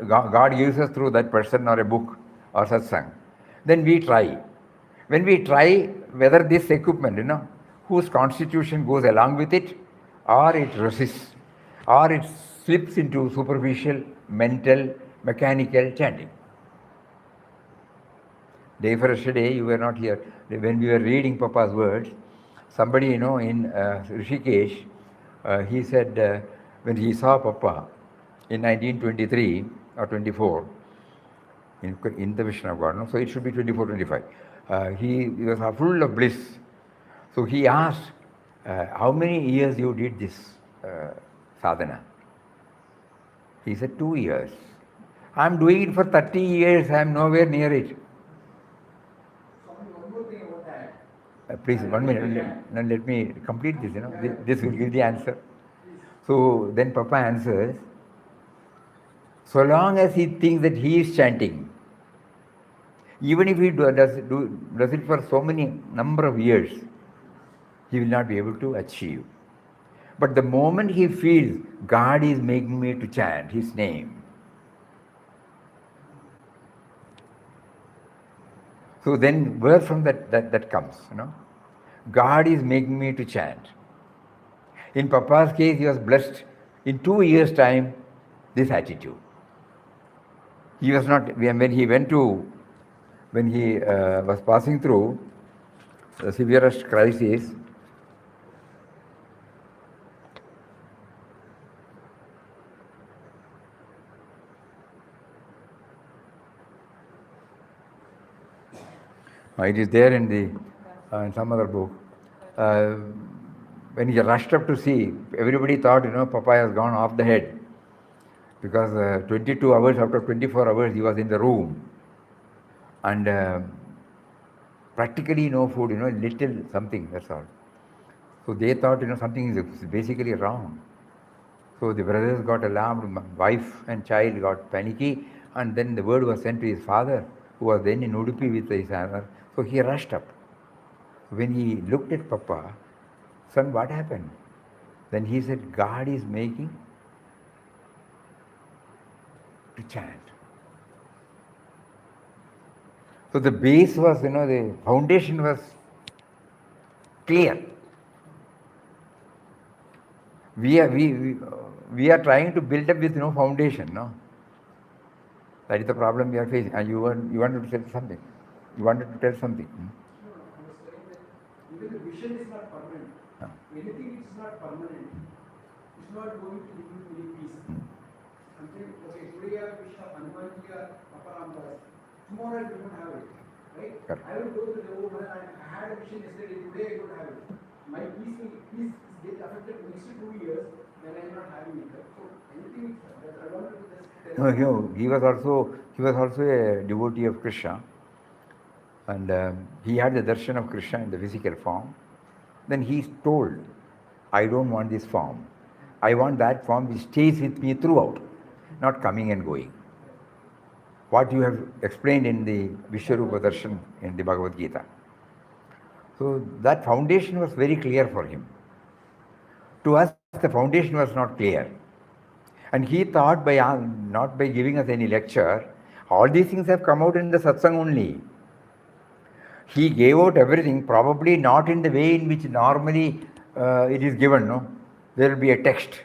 God gives us through that person or a book or Satsang. Then we try. When we try, whether this equipment, you know, whose constitution goes along with it, or it resists, or it slips into superficial, mental, mechanical chanting. Day for yesterday, you were not here. When we were reading Papa's words, somebody, you know, in Rishikesh, he said when he saw Papa in 1923 or 24, in the vision of God, no? So it should be 24, 25. He was full of bliss. So he asked, how many years you did this sadhana? He said, 2 years. I'm doing it for 30 years, I'm nowhere near it. Please, 1 minute, let me complete this, you know, this will give the answer. So then Papa answers, so long as he thinks that he is chanting, even if he does it for so many number of years, he will not be able to achieve. But the moment he feels God is making me to chant his name, so then where from that comes, you know? God is making me to chant. In Papa's case, he was blessed in 2 years' time, this attitude. He was not, when he was passing through the severest crisis, it is there in some other book. When he rushed up to see, everybody thought, you know, Papa has gone off the head. Because 22 hours after 24 hours, he was in the room. And practically no food, you know, little something, that's all. So they thought, you know, something is basically wrong. So the brothers got alarmed, wife and child got panicky, and then the word was sent to his father, who was then in Udupi with his father. So he rushed up. When he looked at Papa, son, what happened? Then he said, God is making to chant. So the base was, you know, the foundation was clear. We are trying to build up with no foundation, no? That is the problem we are facing. And you wanted to tell something. You wanted to tell something. Even the vision is not permanent. Anything which is not permanent is not going to give you any peace. Until, okay, today I have vision of Hanuman or Papa Ramdas. Tomorrow I don't have it. Right? Correct. I will go to the old man. I had a vision yesterday, today I don't have it. My peace is get affected next 2 years when I am not having it. So anything that I wanted to just tell. No, he was also a devotee of Krishna. And he had the darshan of Krishna in the physical form. Then he told, I don't want this form. I want that form which stays with me throughout, not coming and going. What you have explained in the Vishwarupa darshan in the Bhagavad Gita. So that foundation was very clear for him. To us, the foundation was not clear. And he thought not by giving us any lecture, all these things have come out in the Satsang only. He gave out everything, probably not in the way in which normally it is given, no? There will be a text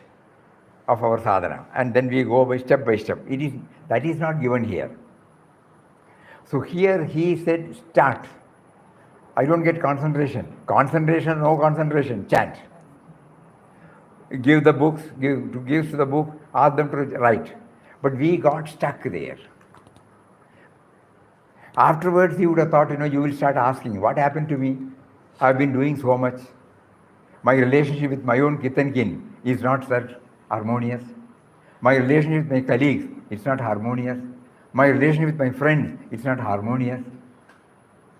of our sadhana, and then we go by step. That is not given here. So here he said, start. I don't get concentration. Concentration, no concentration, chant. Give the books, gives to the book, ask them to write. But we got stuck there. Afterwards, he would have thought, you will start asking, what happened to me? I've been doing so much. My relationship with my own kith and kin is not that harmonious. My relationship with my colleagues, it's not harmonious. My relationship with my friends, it's not harmonious.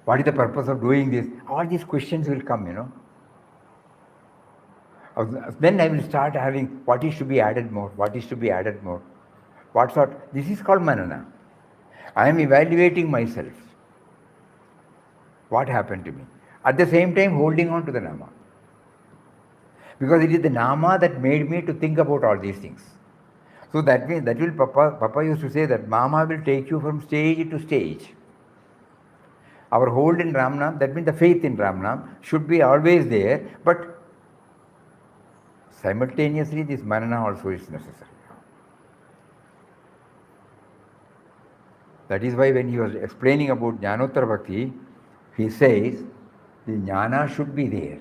What is the purpose of doing this? All these questions will come, Then I will start having what is to be added more, what is to be added more. What sort? This is called manana. I am evaluating myself. What happened to me? At the same time, holding on to the nama. Because it is the nama that made me to think about all these things. So that means, that will, Papa used to say that Mama will take you from stage to stage. Our hold in Ramnam, that means the faith in Ramnam, should be always there, but simultaneously this manana also is necessary. That is why when he was explaining about Jnanottara Bhakti, he says the jnana should be there.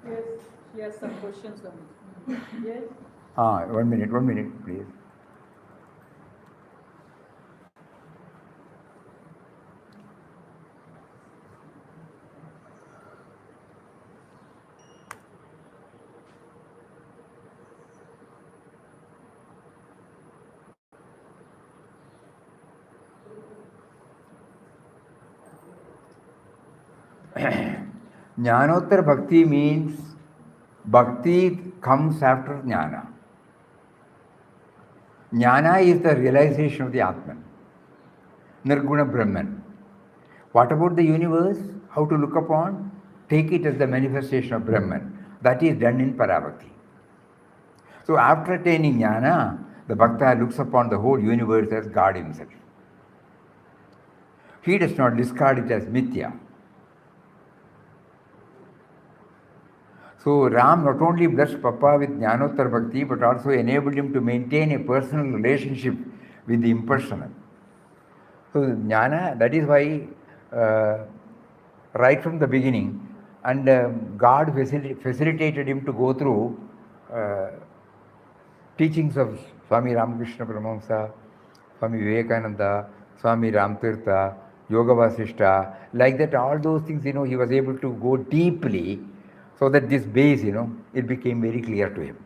Yes, she has some questions on it. Yes. 1 minute, please. Jnanottara Bhakti means bhakti comes after jnana. Jnana is the realization of the Atman, Nirguna Brahman. What about the universe? How to look upon? Take it as the manifestation of Brahman. That is done in Parabhakti. So after attaining jnana, the bhakta looks upon the whole universe as God himself. He does not discard it as mithya. So Ram not only blessed Papa with Jnanottara Bhakti, but also enabled him to maintain a personal relationship with the impersonal. So Jnana, that is why right from the beginning, and God facilitated him to go through teachings of Swami Ramakrishna Paramahamsa, Swami Vivekananda, Swami Ramtirtha, Yoga Vasishta, like that, all those things, he was able to go deeply, so that this base, it became very clear to him.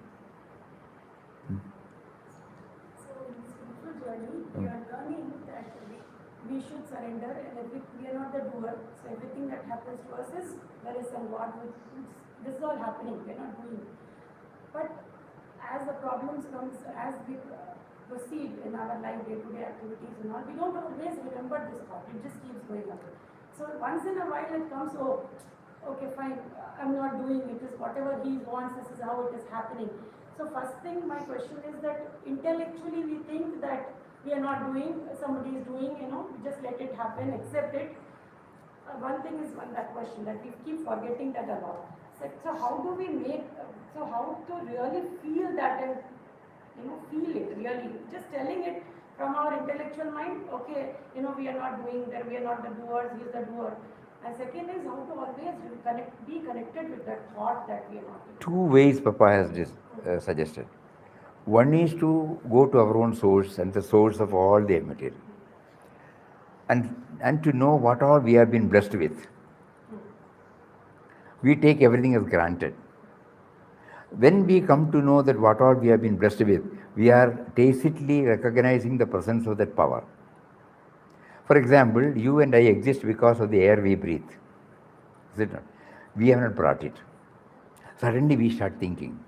So in spiritual journey, we are learning that we should surrender, and we are not the doer. So everything that happens to us is there is some God with this is all happening. We are not doing. But as the problems comes, as we proceed in our life, day-to-day activities and all, we don't always remember this thought. It just keeps going up. So once in a while it comes, oh, okay, fine, I'm not doing it. Is whatever he wants, this is how it is happening. So first thing, my question is that intellectually we think that we are not doing, somebody is doing, we just let it happen, accept it. One thing is that question that we keep forgetting that a lot. So how do we how to really feel that and, feel it really, just telling it from our intellectual mind, okay, we are not doing that, we are not the doers, he is the doer. And second is how to always be connected with that thought that we are not doing. 2 ways Papa has suggested. One is to go to our own source and the source of all the material. And to know what all we have been blessed with. We take everything as granted. When we come to know that what all we have been blessed with, we are tacitly recognizing the presence of that power. For example, you and I exist because of the air we breathe. Is it not? We have not brought it. Suddenly we start thinking.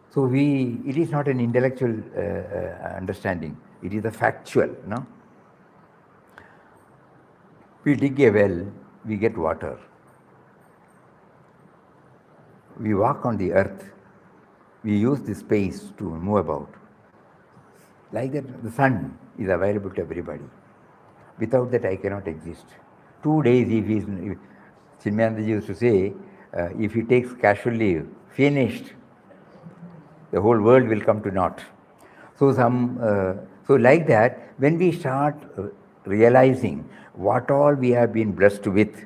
So it is not an intellectual understanding. It is a factual, no? We dig a well, we get water. We walk on the earth. We use the space to move about. Like that, the sun is available to everybody. Without that, I cannot exist. 2 days, if Chinmayanandaji used to say, if he takes casual leave, finished, the whole world will come to naught. So so like that, when we start realizing what all we have been blessed with,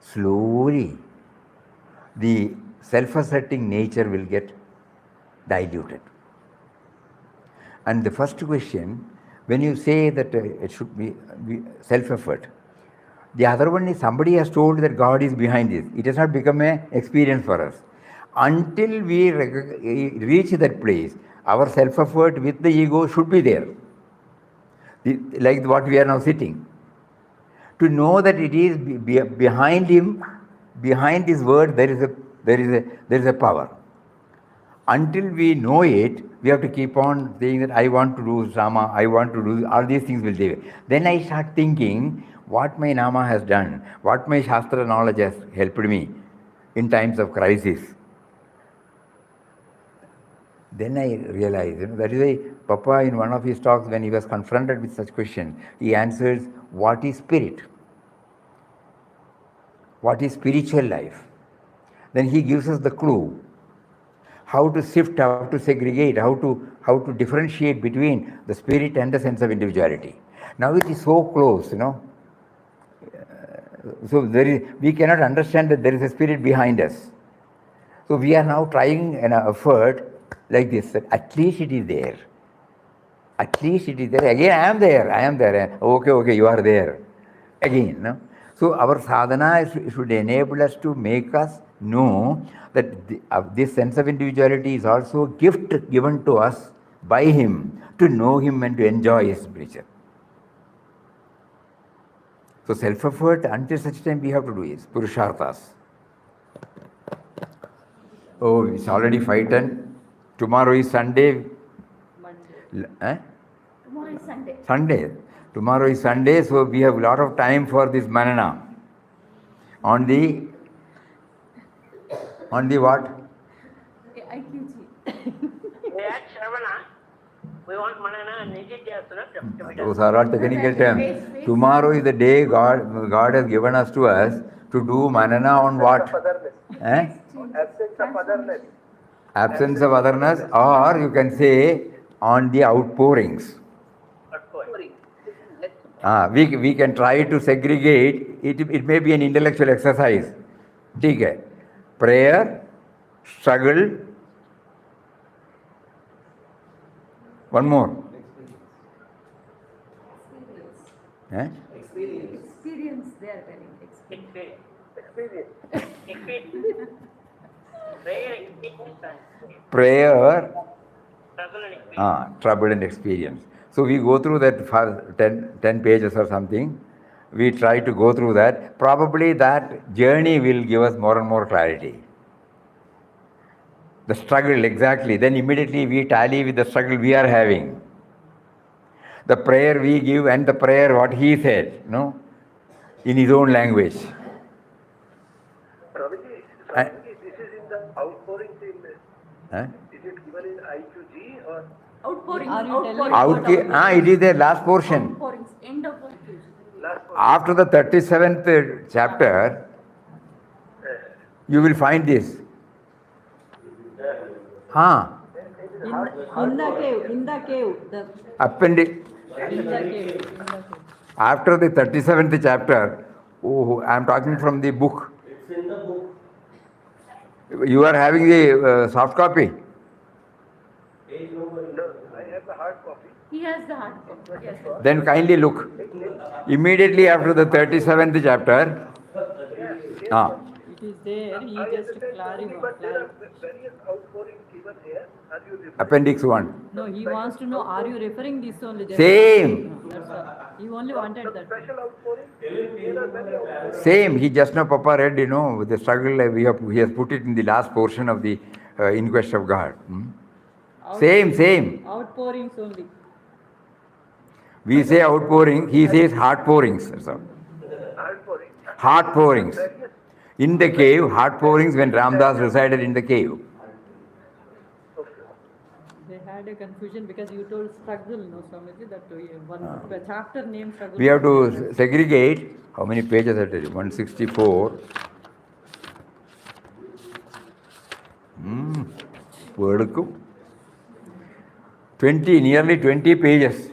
slowly the self-asserting nature will get diluted. And the first question, when you say that it should be self-effort, the other one is somebody has told that God is behind this. It has not become an experience for us. Until we reach that place, our self-effort with the ego should be there. Like what we are now sitting. To know that it is behind him, behind his word, there is a power. Until we know it, we have to keep on saying that I want to do Sama, I want to do, all these things will do. Then I start thinking what my Nama has done, what my Shastra knowledge has helped me in times of crisis. Then I realized, that is why Papa in one of his talks, when he was confronted with such questions, he answers, what is spirit? What is spiritual life? Then he gives us the clue. How to sift, how to segregate, how to differentiate between the spirit and the sense of individuality. Now it is so close, So we cannot understand that there is a spirit behind us. So we are now trying an effort like this, that at least it is there. At least it is there. Again, I am there. Okay, you are there. Again, no? So our sadhana should enable us to make us know that this sense of individuality is also a gift given to us by him to know him and to enjoy his nature. So self-effort, until such time we have to do is purusharthas. Oh, it's already 5:10. Tomorrow is Sunday. Monday. Tomorrow is Sunday. Sunday. Tomorrow is Sunday, so we have a lot of time for this manana. On the what? IQG. At Shravana, we want manana and nididhyasana to be done. Those are all technical terms. Tomorrow is the day God has given us to do manana on what? Absence of otherness. Absence of otherness, or you can say on the outpourings. We can try to segregate. It may be an intellectual exercise. Okay. Prayer, struggle, one more. Experience, they are telling. Experience. Prayer, trouble and experience. So we go through that for 10 pages or something. We try to go through that. Probably that journey will give us more and more clarity. The struggle, exactly. Then immediately we tally with the struggle we are having. The prayer we give and the prayer what he said, in his own language. Swamiji, this is in the outpouring thing. Is it given in IQG or? Outpouring. It is the last portion. Outpourings, end of After the 37th chapter, you will find this. In the cave, the Appendix. in the cave. After the 37th chapter, I am talking from the book. It's in the book. You are having the soft copy? Page number. No, I have the hard copy. He has the hard copy. Yes. Then kindly look. Immediately after the 37th chapter. It is there, he just clarifies. But there are various outpourings given here. Are you referring? Appendix 1. No, he wants to know, are you referring this only? Same. No, that's all. He only wanted that. Special outpouring? There are many outpourings. Same. He just now, Papa read, with the struggle, he has put it in the last portion of the Inquest of God. Same. Outpourings only. We say outpouring, he says heart pourings. Outpouring. Heart pourings. In the cave, heart pourings when Ramdas resided in the cave. They had a confusion because you told struggle, no, Swamiji, that one chapter name struggle. We have to segregate how many pages are there? 164. Word 20, nearly 20 pages.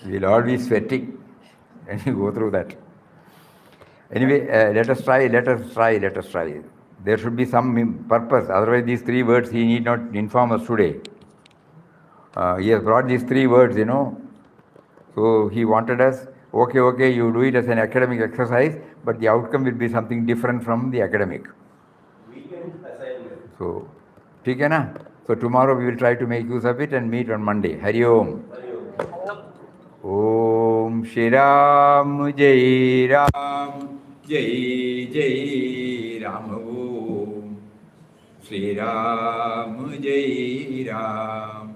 We'll all be sweating when you go through that. Anyway, let us try. There should be some purpose. Otherwise, these 3 words he need not inform us today. He has brought these 3 words, So he wanted us, okay, you do it as an academic exercise, but the outcome will be something different from the academic. Weekend assignment. So, ठीक है ना? So tomorrow we will try to make use of it and meet on Monday. Hari Om. Om Shri Ram Jai Ram Jai Jai Ram Om Shri Ram Jai Ram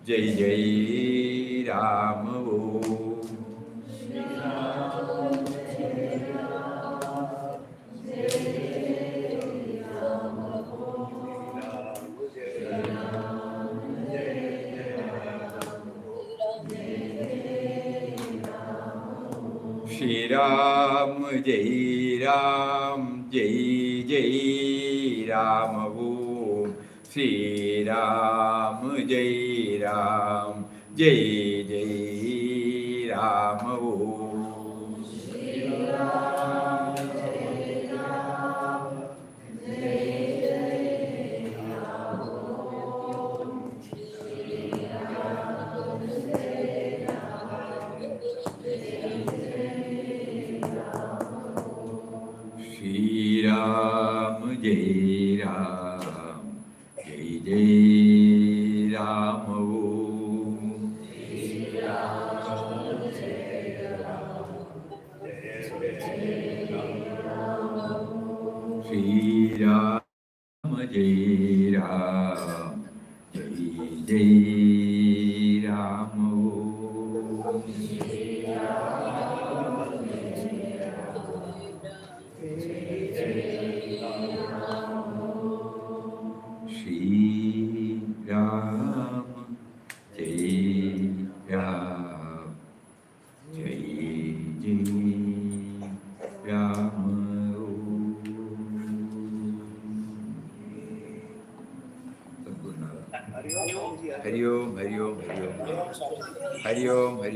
Jai Jai Ram Om Shri Ram Jai Ram Jai Jai Ram Om Shri Ram Jai Ram Jai Jai Ram Om Shri Ram Jai Ram Jai Jai Ram Om Shri Ram Jai Ram Shri Ram Jai Ram Jai Jai Ram Om Shri Ram Jai Ram Jai Jai Ram Om Shri Ram Jai Ram Jai Jai Ram Om Shri Ram Jai Shri Ram Jai Ram Jai Jai Ram Hari Om, Hari Om, Hari Om, Hari Om, Hari Om.